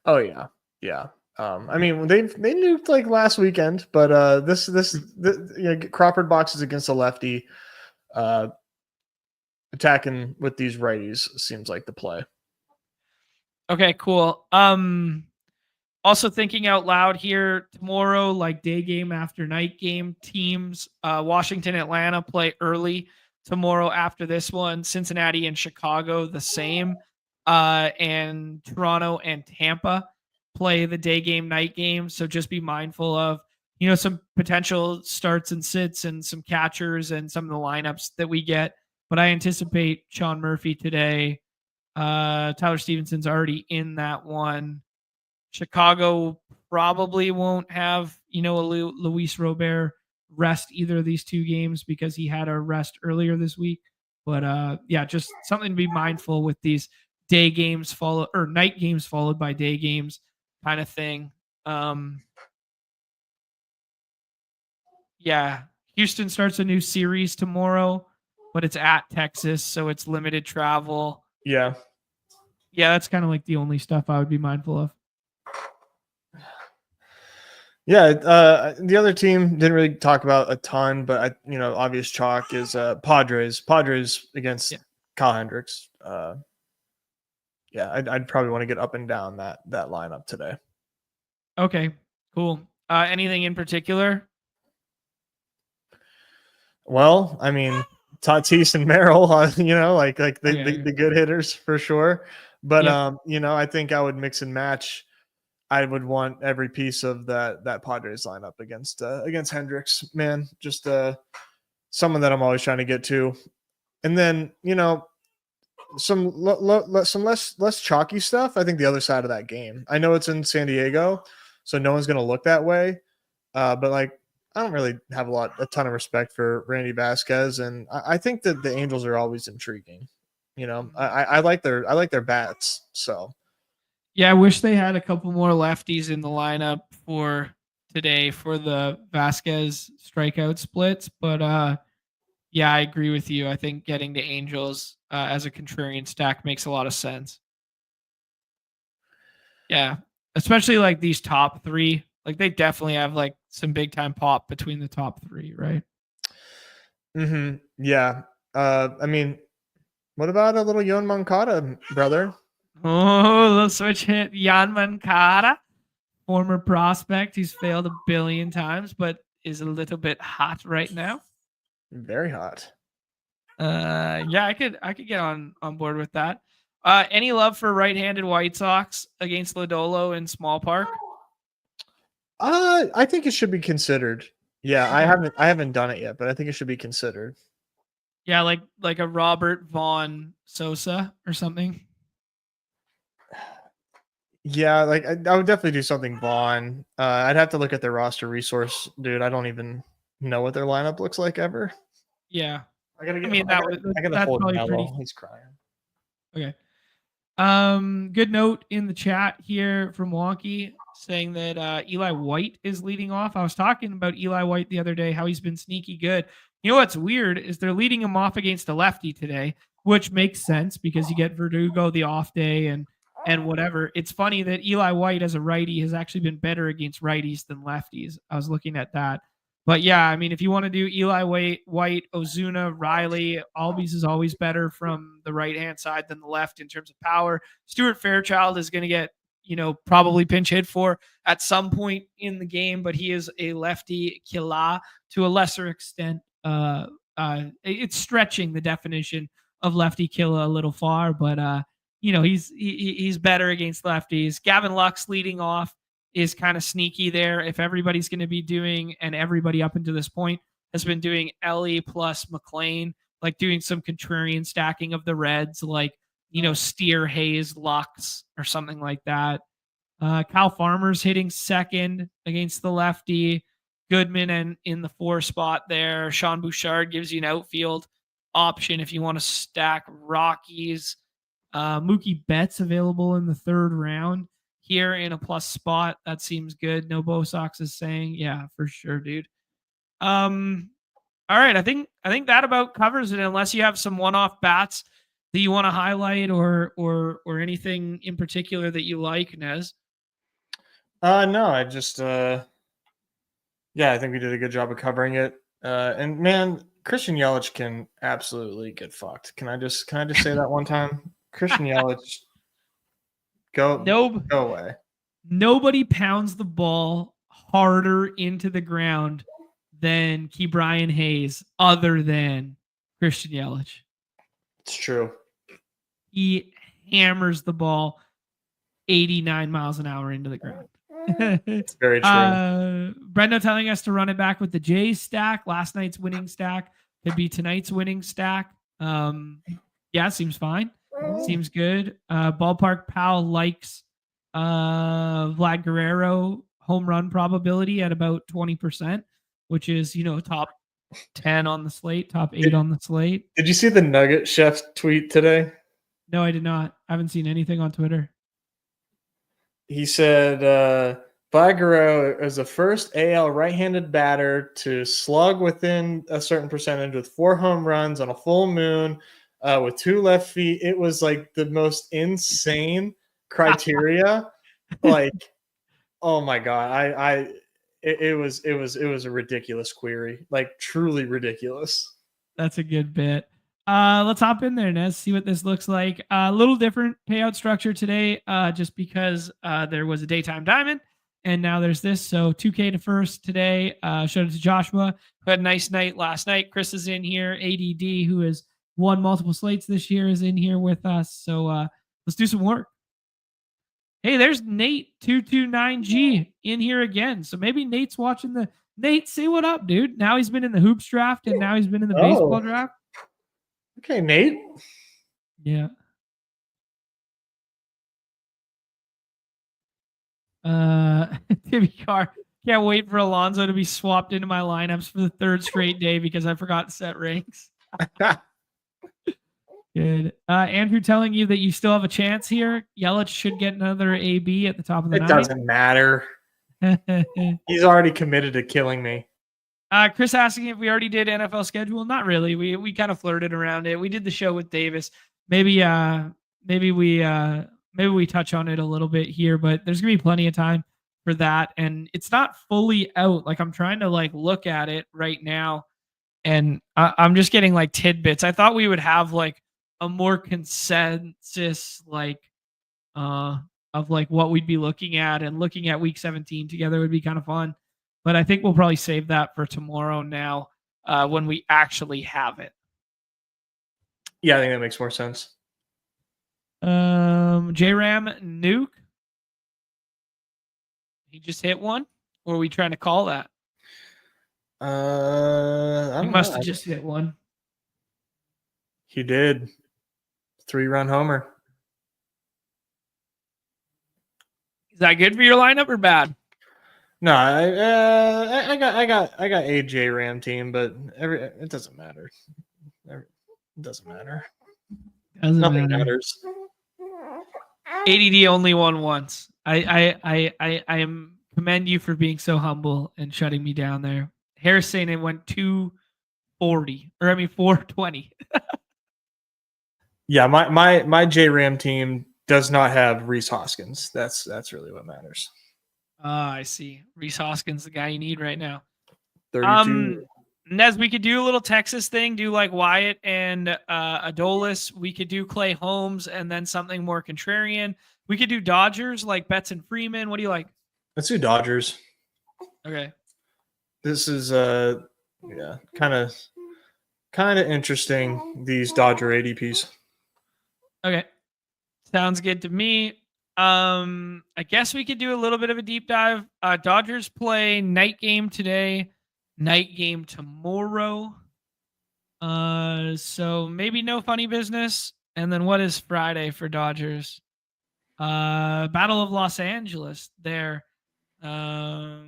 Oh yeah, yeah. I mean, they nuked like last weekend, but this Crawford boxes against a lefty, attacking with these righties seems like the play. Okay, cool. Also thinking out loud here, tomorrow, like day game after night game teams, Washington, Atlanta play early tomorrow after this one. Cincinnati and Chicago the same. And Toronto and Tampa play the day game, night game. So just be mindful of, some potential starts and sits and some catchers and some of the lineups that we get. But I anticipate Sean Murphy today. Tyler Stevenson's already in that one. Chicago probably won't have, a Luis Robert rest either of these two games because he had a rest earlier this week. But yeah, just something to be mindful with these day games follow or night games followed by day games kind of thing. Yeah, Houston starts a new series tomorrow, but it's at Texas, so it's limited travel. Yeah. Yeah, that's kind of like the only stuff I would be mindful of. Yeah, the other team didn't really talk about a ton, but obvious chalk is Padres. Padres against Kyle Hendricks. Yeah, I'd probably want to get up and down that lineup today. Okay, cool. Anything in particular? Well, I mean, Tatis and Merrill, like the good hitters for sure. But I think I would mix and match. I would want every piece of that Padres lineup against Hendricks, man. Just someone that I'm always trying to get to, and then some less chalky stuff. I think the other side of that game. I know it's in San Diego, so no one's gonna look that way. But like, I don't really have a ton of respect for Randy Vasquez, and I think that the Angels are always intriguing. I like their bats. So yeah, I wish they had a couple more lefties in the lineup for today for the Vasquez strikeout splits. But yeah, I agree with you. I think getting the Angels as a contrarian stack makes a lot of sense. Yeah, especially like these top three. Like they definitely have like some big time pop between the top three, right? Yeah. I mean, what about a little Yoan Moncada, brother? Oh, little switch hit. Jan Moncada, former prospect. He's failed a billion times, but is a little bit hot right now. Very hot. Yeah, I could get on board with that. Any love for right-handed White Sox against Lodolo in Small Park? I think it should be considered. Yeah, okay. I haven't done it yet, but I think it should be considered. Yeah, like a Robert Vaughn Sosa or something. Yeah, like I would definitely do something Vaughn. I'd have to look at their roster resource, dude. I don't even know what their lineup looks like ever. Yeah, I gotta get. I gotta hold Mello. He's crying. Okay. Good note in the chat here from Wonky saying that Eli White is leading off. I was talking about Eli White the other day, how he's been sneaky good. You know what's weird is they're leading him off against a lefty today, which makes sense because you get Verdugo the off day and whatever. It's funny that Eli White as a righty has actually been better against righties than lefties. I was looking at that. But yeah, I mean, if you want to do Eli White, Ozuna, Riley, Albies is always better from the right hand side than the left in terms of power. Stuart Fairchild is going to get, probably pinch hit for at some point in the game, but he is a lefty killer to a lesser extent. It's stretching the definition of lefty killer a little far, but he's better against lefties. Gavin Lux leading off is kind of sneaky there. If everybody's going to be doing, and everybody up until this point has been doing Ellie plus McLean, like doing some contrarian stacking of the Reds, like, Steer, Hayes, Lux, or something like that. Kyle Farmer's hitting second against the lefty. Goodman and in the 4 spot there. Sean Bouchard gives you an outfield option if you want to stack Rockies. Mookie Betts available in the 3rd round here in a plus spot. That seems good. No Bo Sox is saying, yeah, for sure, dude. All right, I think that about covers it. Unless you have some one-off bats that you want to highlight or anything in particular that you like, Nez. No, I just yeah, I think we did a good job of covering it. And man, Christian Yelich can absolutely get fucked. Can I just say that one time? Christian Yelich Go away. Nobody pounds the ball harder into the ground than Ke'Bryan Hayes, other than Christian Yelich. It's true. He hammers the ball 89 miles an hour into the ground. It's very true. Brendo telling us to run it back with the Jays stack. Last night's winning stack could be tonight's winning stack. Yeah, seems fine. Seems good. Ballpark Pal likes Vlad Guerrero home run probability at about 20%, which is, top 10 on the slate, top 8 on the slate. Did you see the Nugget Chef tweet today? No, I did not. I haven't seen anything on Twitter. He said, Vlad Guerrero is the first AL right-handed batter to slug within a certain percentage with 4 home runs on a full moon with 2 left feet. It was like the most insane criteria. Like, oh my God. It was a ridiculous query, like truly ridiculous. That's a good bit. Let's hop in there, Nez, see what this looks like. A little different payout structure today, just because there was a daytime diamond and now there's this. So 2K to first today. Shout out to Joshua, who had a nice night last night. Chris is in here. ADD, who has won multiple slates this year, is in here with us. So let's do some work. Hey, there's Nate229G in here again. So maybe Nate's watching the. Nate, say what up, dude. Now he's been in the hoops draft and now he's been in the baseball draft. Okay, Nate. Yeah. Timmy Carr. Can't wait for Alonso to be swapped into my lineups for the 3rd straight day because I forgot to set ranks. Good. Andrew telling you that you still have a chance here. Yelich should get another AB at the top of the 9th. It doesn't matter. He's already committed to killing me. Chris asking if we already did NFL schedule. Not really. We kind of flirted around it. We did the show with Davis. Maybe we touch on it a little bit here, but there's gonna be plenty of time for that. And it's not fully out. Like, I'm trying to look at it right now, and I'm just getting tidbits. I thought we would have a more consensus of what we'd be looking at, and looking at week 17 together would be kind of fun. But I think we'll probably save that for tomorrow now, when we actually have it. Yeah, I think that makes more sense. J-Ram Nuke. He just hit one? Or are we trying to call that? I He must have just hit one. He did. 3-run homer. Is that good for your lineup or bad? No, I got AJ Ram team, but it doesn't matter. It doesn't matter. Nothing matters. ADD only won once. I commend you for being so humble and shutting me down there. Harris saying it went 420. Yeah, my J Ram team does not have Rhys Hoskins. That's really what matters. I see. Rhys Hoskins, the guy you need right now. 32. Nez, we could do a little Texas thing, do Wyatt and Adolis. We could do Clay Holmes and then something more contrarian. We could do Dodgers like Betts and Freeman. What do you like? Let's do Dodgers. Okay. This is kind of interesting, these Dodger ADPs. Okay. Sounds good to me. I guess we could do a little bit of a deep dive. Dodgers play night game today, night game tomorrow. So maybe no funny business. And then what is Friday for Dodgers? Battle of Los Angeles there. I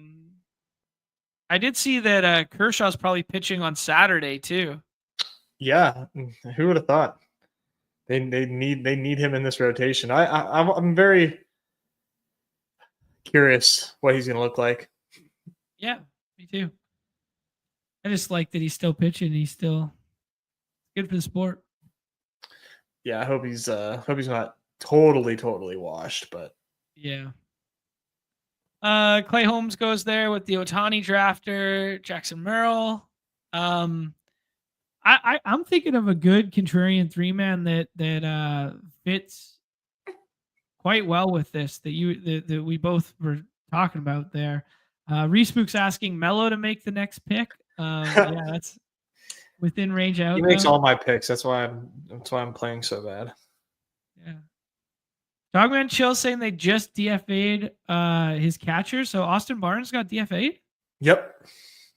did see that Kershaw's probably pitching on Saturday too. Yeah, who would have thought? They need him in this rotation. I'm very curious what he's going to look like. Yeah, me too. I just like that he's still pitching. He's still good for the sport. Yeah, I hope he's not totally washed, but yeah. Clay Holmes goes there with the Ohtani drafter, Jackson Merrill. I'm thinking of a good contrarian 3-man that fits quite well with this that we both were talking about there. Respook's asking Mello to make the next pick. Yeah, that's within range He outcome. makes all my picks. That's why I'm playing so bad. Yeah. Dogman Chill saying they just DFA'd his catcher. So Austin Barnes got DFA'd? Yep.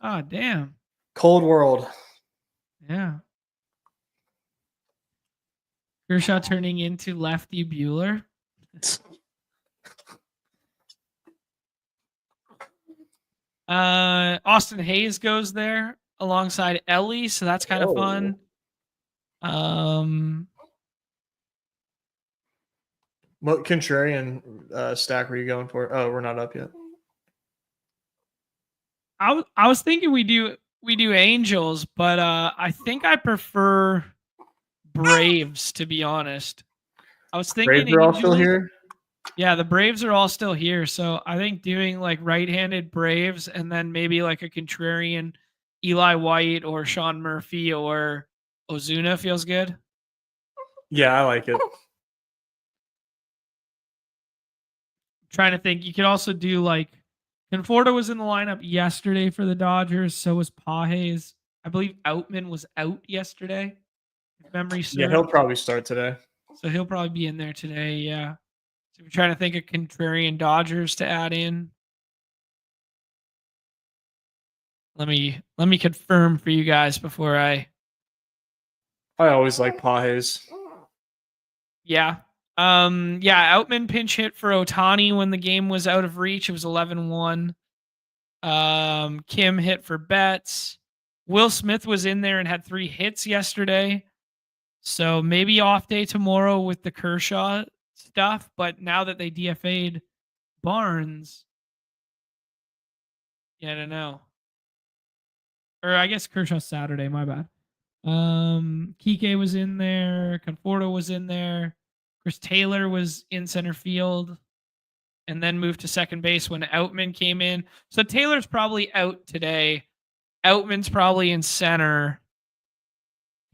Oh, damn. Cold world. Yeah. Kershaw turning into Lefty Bueller. Austin Hayes goes there alongside Ellie, so that's kind of fun. What contrarian stack were you going for? Oh, we're not up yet. I was thinking we do Angels, but I think I prefer Braves, to be honest. I was thinking Braves are all still here. Yeah, the Braves are all still here, so I think doing like right-handed Braves and then maybe like a contrarian Eli White or Sean Murphy or Ozuna feels good. Yeah, I like it. Trying to think, you could also do like Conforto was in the lineup yesterday for the Dodgers, so was Pages. I believe Outman was out yesterday, if memory serves. Yeah, he'll probably start today. So he'll probably be in there today, yeah. So we're trying to think of contrarian Dodgers to add in. Let me confirm for you guys before I always like Pages. Yeah. Outman pinch hit for Ohtani when the game was out of reach. It was 11-1. Kim hit for Betts. Will Smith was in there and had 3 hits yesterday. So maybe off day tomorrow with the Kershaw stuff. But now that they DFA'd Barnes, yeah, I don't know. Or I guess Kershaw Saturday, my bad. Kike was in there. Conforto was in there. Chris Taylor was in center field and then moved to second base when Outman came in. So Taylor's probably out today. Outman's probably in center.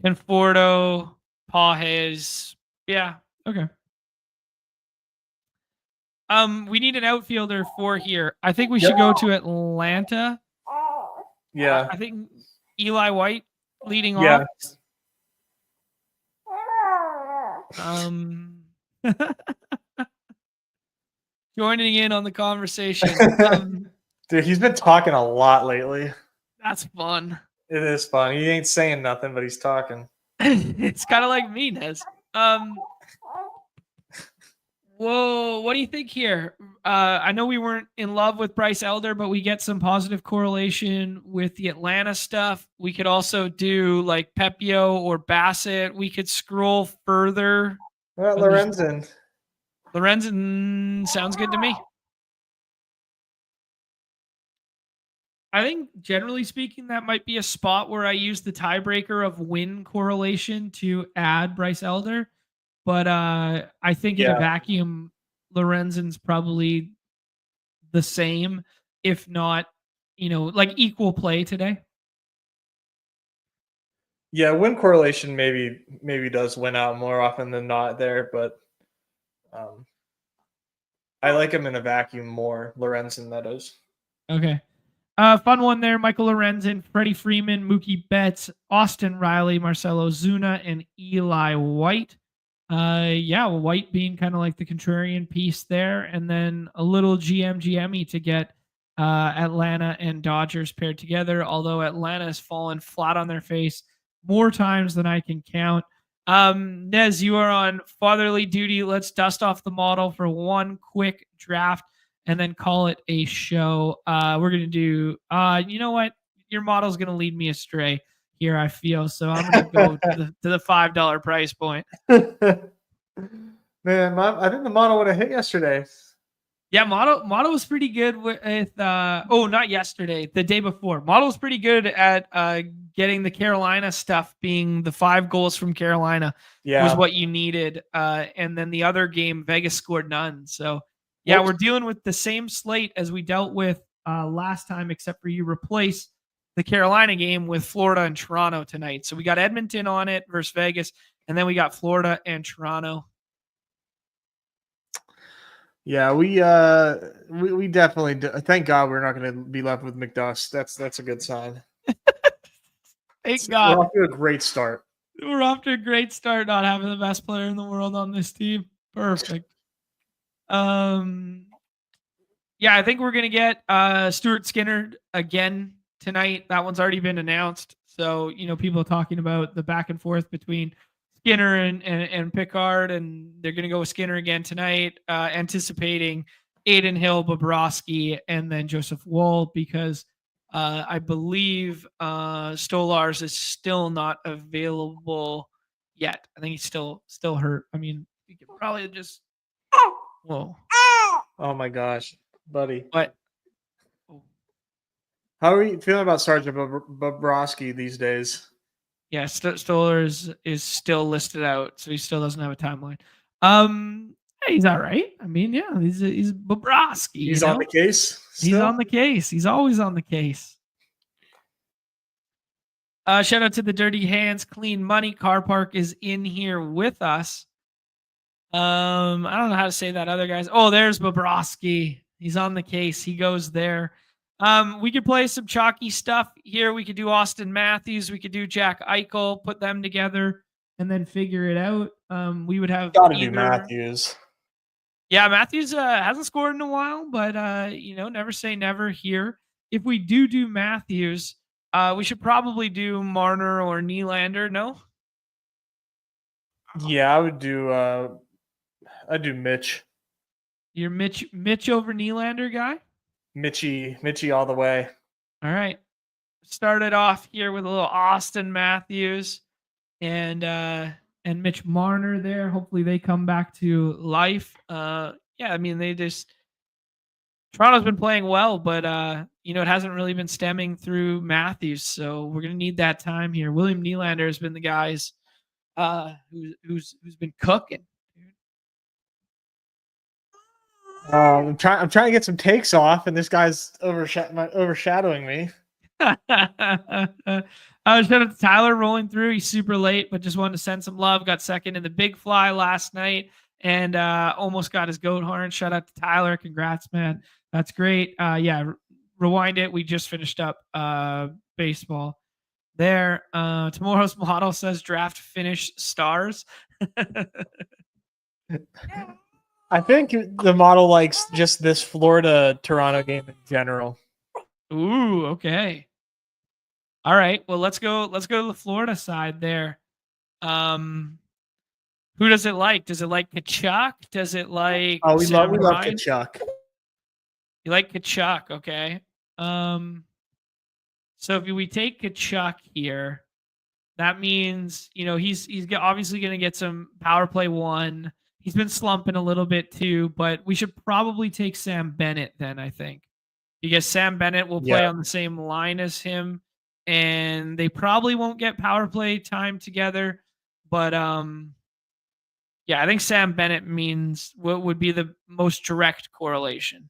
Conforto, Pages. Yeah, okay. We need an outfielder for here. I think we should go to Atlanta. Yeah. I think Eli White leading off. Joining in on the conversation. Dude, he's been talking a lot lately. That's fun. It is fun. He ain't saying nothing, but he's talking. It's kind of like me, Nez. Whoa, what do you think here? I know we weren't in love with Bryce Elder, but we get some positive correlation with the Atlanta stuff. We could also do like Pepio or Bassett. We could scroll further. Lorenzen. Lorenzen sounds good to me. I think generally speaking, that might be a spot where I use the tiebreaker of win correlation to add Bryce Elder. But I think in a vacuum, Lorenzen's probably the same, if not, like equal play today. Yeah, win correlation maybe does win out more often than not there, but I like him in a vacuum more, Lorenzen, that is. Okay. Fun one there. Michael Lorenzen, Freddie Freeman, Mookie Betts, Austin Riley, Marcelo Zuna, and Eli White. White being kind of like the contrarian piece there, and then a little GME to get Atlanta and Dodgers paired together, although Atlanta has fallen flat on their face more times than I can count. Nez, you are on fatherly duty. Let's dust off the model for one quick draft and then call it a show. We're going to do, you know what? Your model's going to lead me astray here, I feel. So I'm going to go to the $5 price point. Man, I think the model would have hit yesterday. Yeah, model was pretty good with not yesterday, the day before. Model was pretty good at getting the Carolina stuff, being the 5 goals from Carolina was what you needed. And then the other game, Vegas scored none. So yeah, we're dealing with the same slate as we dealt with last time, except for you replace the Carolina game with Florida and Toronto tonight. So we got Edmonton on it versus Vegas, and then we got Florida and Toronto. Yeah, we definitely thank God we're not going to be left with McDuss. That's a good sign. Thank We're God. off to a great start. We're off to a great start not having the best player in the world on this team. Perfect. Yeah, I think we're gonna get Stuart Skinner again tonight. That one's already been announced. So, people talking about the back and forth between Skinner and Pickard, and they're gonna go with Skinner again tonight, anticipating Aiden Hill, Bobrovsky, and then Joseph Woll, because I believe Stolars is still not available yet. I think he's still hurt. I mean, you could probably just whoa. Oh my gosh, buddy. But How are you feeling about Sergeant Bobrovsky these days? yeah, Stoller is still listed out, so he still doesn't have a timeline. Yeah, he's all right. I mean, yeah, he's Bobrovsky. He's on the case He's still? on the case. He's always on the case. Shout out to the Dirty Hands Clean Money. Car Park is in here with us. I don't know how to say that other guys. Oh, there's Bobrovsky. He's on the case. He goes there. We could play some chalky stuff here. We could do Austin Matthews. We could do Jack Eichel. Put them together and then figure it out. We would have Got to do Matthews. Yeah, Matthews hasn't scored in a while, but never say never here. If we do Matthews, we should probably do Marner or Nylander. No. Yeah, I would do. I'd do Mitch. You're Mitch over Nylander guy. Mitchie all the way. All right. Started off here with a little Austin Matthews and Mitch Marner there. Hopefully they come back to life. Yeah, I mean Toronto's been playing well, but it hasn't really been stemming through Matthews, so we're gonna need that time here. William Nylander has been the guys who's been cooking. I'm trying to get some takes off, and this guy's overshadowing me. Shout out to Tyler rolling through. He's super late, but just wanted to send some love. Got second in the big fly last night and almost got his goat horn. Shout out to Tyler. Congrats, man. That's great. Yeah, rewind it. We just finished up baseball there. Tomorrow's model says draft finish stars. I think the model likes just this Florida Toronto game in general. Ooh, okay. All right. Well, let's go to the Florida side there. Who does it like? Does it like Kachuk? Does it like we love Kachuk. You like Kachuk, okay. So if we take Kachuk here, that means, he's obviously going to get some power play 1. He's been slumping a little bit too, but we should probably take Sam Bennett then, I think. Because Sam Bennett will play on the same line as him, and they probably won't get power play time together. But yeah, I think Sam Bennett means what would be the most direct correlation.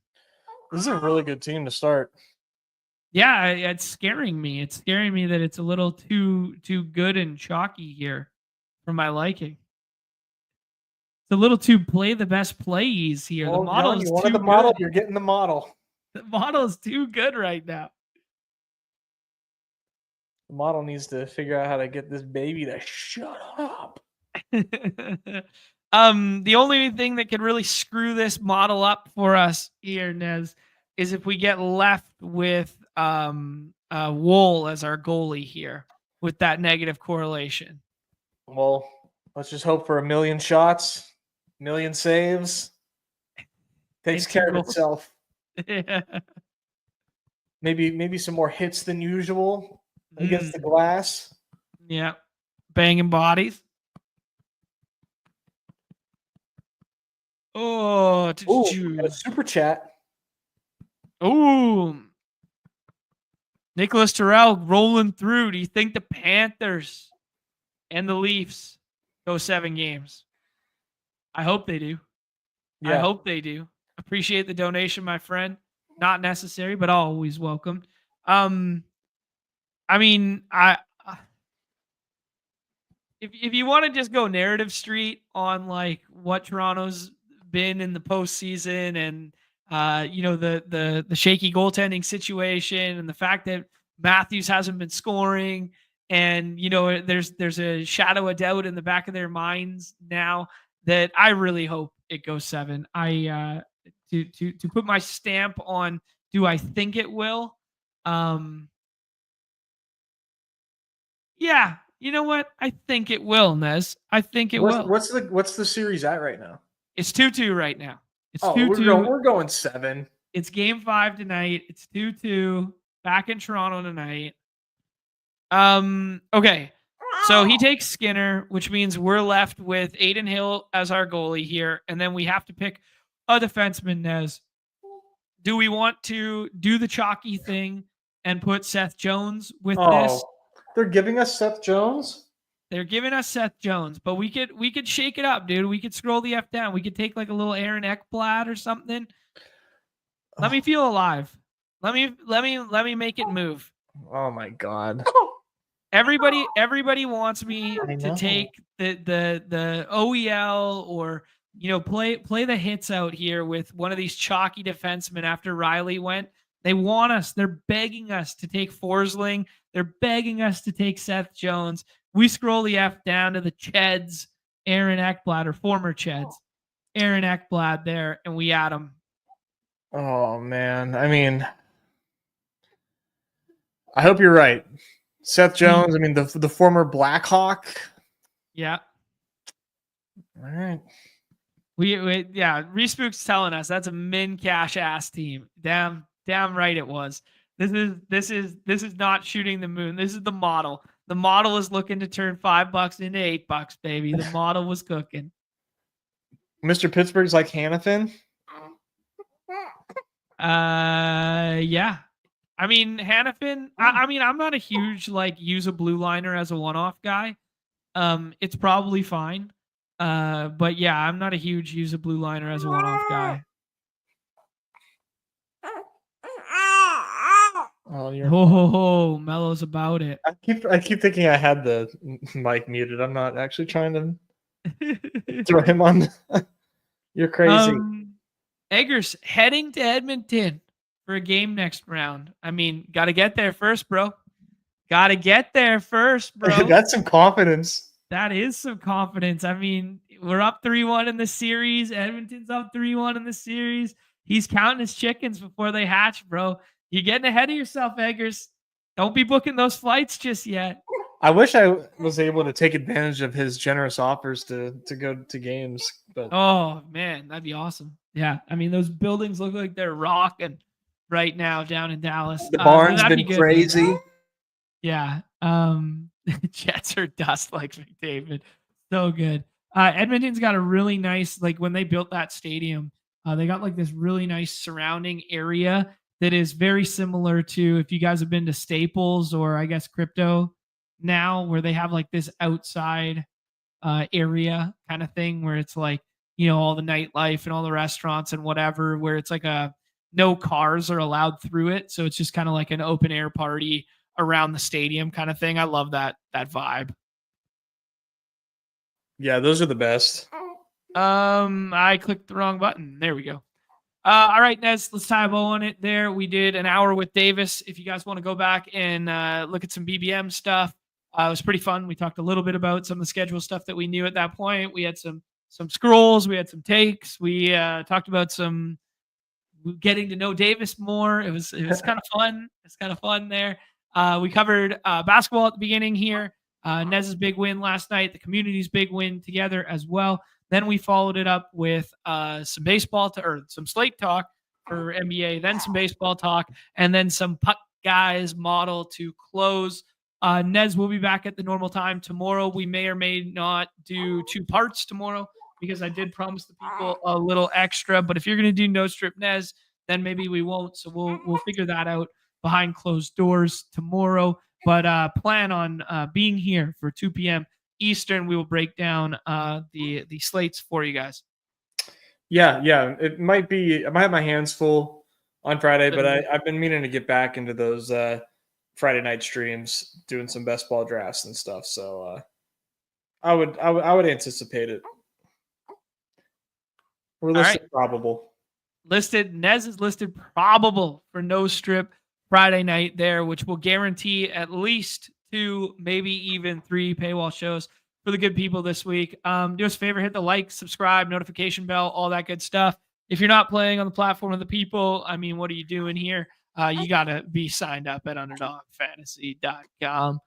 This is a really good team to start. Yeah, it's scaring me. It's scaring me that it's a little too good and chalky here for my liking. It's a little too play the best plays here. Well, the model John, is you wanted too the model. good. You're getting the model. The model is too good right now. The model needs to figure out how to get this baby to shut up. The only thing that could really screw this model up for us here, Nez, is if we get left with Woll as our goalie here with that negative correlation. Well, let's just hope for 1 million shots, 1 million saves. Takes care of itself. Yeah. Maybe some more hits than usual against the glass. Yeah. Banging bodies. Oh, got a super chat. Oh, Nicholas Terrell rolling through. Do you think the Panthers and the Leafs go 7 games? I hope they do. Yeah. I hope they do. Appreciate the donation, my friend. Not necessary, but always welcome. I mean, if you want to just go narrative street on like what Toronto's been in the postseason, and the shaky goaltending situation, and the fact that Matthews hasn't been scoring, and there's a shadow of doubt in the back of their minds now, that I really hope it goes 7. I to put my stamp on, do I think it will? Yeah, you know what? I think it will, Nez. I think it will. What's the series at right now? It's 2-2 right now. It's Oh, 2-2. we're going 7. It's game 5 tonight. It's 2-2 back in Toronto tonight. Okay. So he takes Skinner, which means we're left with Aiden Hill as our goalie here, and then we have to pick a defenseman, Nez. Do we want to do the chalky thing and put Seth Jones with this? They're giving us Seth Jones? They're giving us Seth Jones, but we could shake it up, dude. We could scroll the F down. We could take like a little Aaron Ekblad or something. Let me feel alive. Let me make it move. Oh my god. Everybody wants me to take the OEL, or play the hits out here with one of these chalky defensemen after Riley went. They want us. They're begging us to take Forsling. They're begging us to take Seth Jones. We scroll the F down to the Cheds, Aaron Ekblad, or former Cheds, Aaron Ekblad there, and we add him. Oh man, I mean, I hope you're right. Seth Jones, I mean the former Blackhawk. Yeah. All right. We Respook's telling us that's a min cash ass team. Damn right it was. This is not shooting the moon. This is the model. The model is looking to turn $5 into $8, baby. The model was cooking. Mr. Pittsburgh's like Hannafin. Yeah. I mean, Hannafin. I mean, I'm not a huge use a blue liner as a one-off guy. It's probably fine. But yeah, I'm not a huge use a blue liner as a one-off guy. Oh, Mello's about it. I keep thinking I had the mic muted. I'm not actually trying to throw him on. You're crazy. Eggers heading to Edmonton for a game next round. I mean, got to get there first, bro. Got to get there first, bro. That's some confidence. That is some confidence. I mean, we're up 3-1 in the series. Edmonton's up 3-1 in the series. He's counting his chickens before they hatch, bro. You're getting ahead of yourself, Eggers. Don't be booking those flights just yet. I wish I was able to take advantage of his generous offers to go to games. But oh man, that'd be awesome. Yeah, I mean those buildings look like they're rocking right now down in Dallas. The barn's been crazy. Yeah, Jets are dust like McDavid. So good. Edmonton's got a really nice, when they built that stadium, they got this really nice surrounding area that is very similar to, if you guys have been to Staples or I guess Crypto now, where they have this outside area kind of thing where it's all the nightlife and all the restaurants and whatever, where it's no cars are allowed through it. So it's just kind of like an open air party around the stadium kind of thing. I love that vibe. Yeah, those are the best. I clicked the wrong button. There we go. All right, Nez, let's tie a bow on it there. We did an hour with Davis. If you guys want to go back and look at some BBM stuff, it was pretty fun. We talked a little bit about some of the schedule stuff that we knew at that point. We had some scrolls. We had some takes. We talked about some getting to know Davis more. It was kind of fun. It's kind of fun there. We covered basketball at the beginning here. Nez's big win last night. The community's big win together as well. Then we followed it up with some baseball or some slate talk for NBA, then some baseball talk, and then some puck guys model to close. Nez will be back at the normal time tomorrow. We may or may not do 2 parts tomorrow because I did promise the people a little extra. But if you're going to do no strip Nez, then maybe we won't. So we'll figure that out behind closed doors tomorrow. But plan on being here for 2 p.m. Eastern. We will break down the slates for you guys. Yeah. It might be. I might have my hands full on Friday, but I've been meaning to get back into those Friday night streams, doing some best ball drafts and stuff. So I would anticipate it. We're listed probable. Nez is listed probable for no strip Friday night there, which will guarantee at least 2, maybe even 3 paywall shows for the good people this week. Do us a favor, hit the like, subscribe, notification bell, all that good stuff. If you're not playing on the platform of the people, I mean, what are you doing here? You got to be signed up at underdogfantasy.com,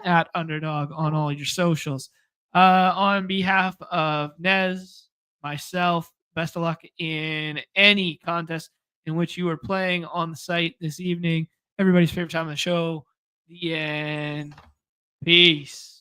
at Underdog on all your socials. On behalf of Nez, myself, best of luck in any contest in which you are playing on the site this evening. Everybody's favorite time of the show, the end. Peace.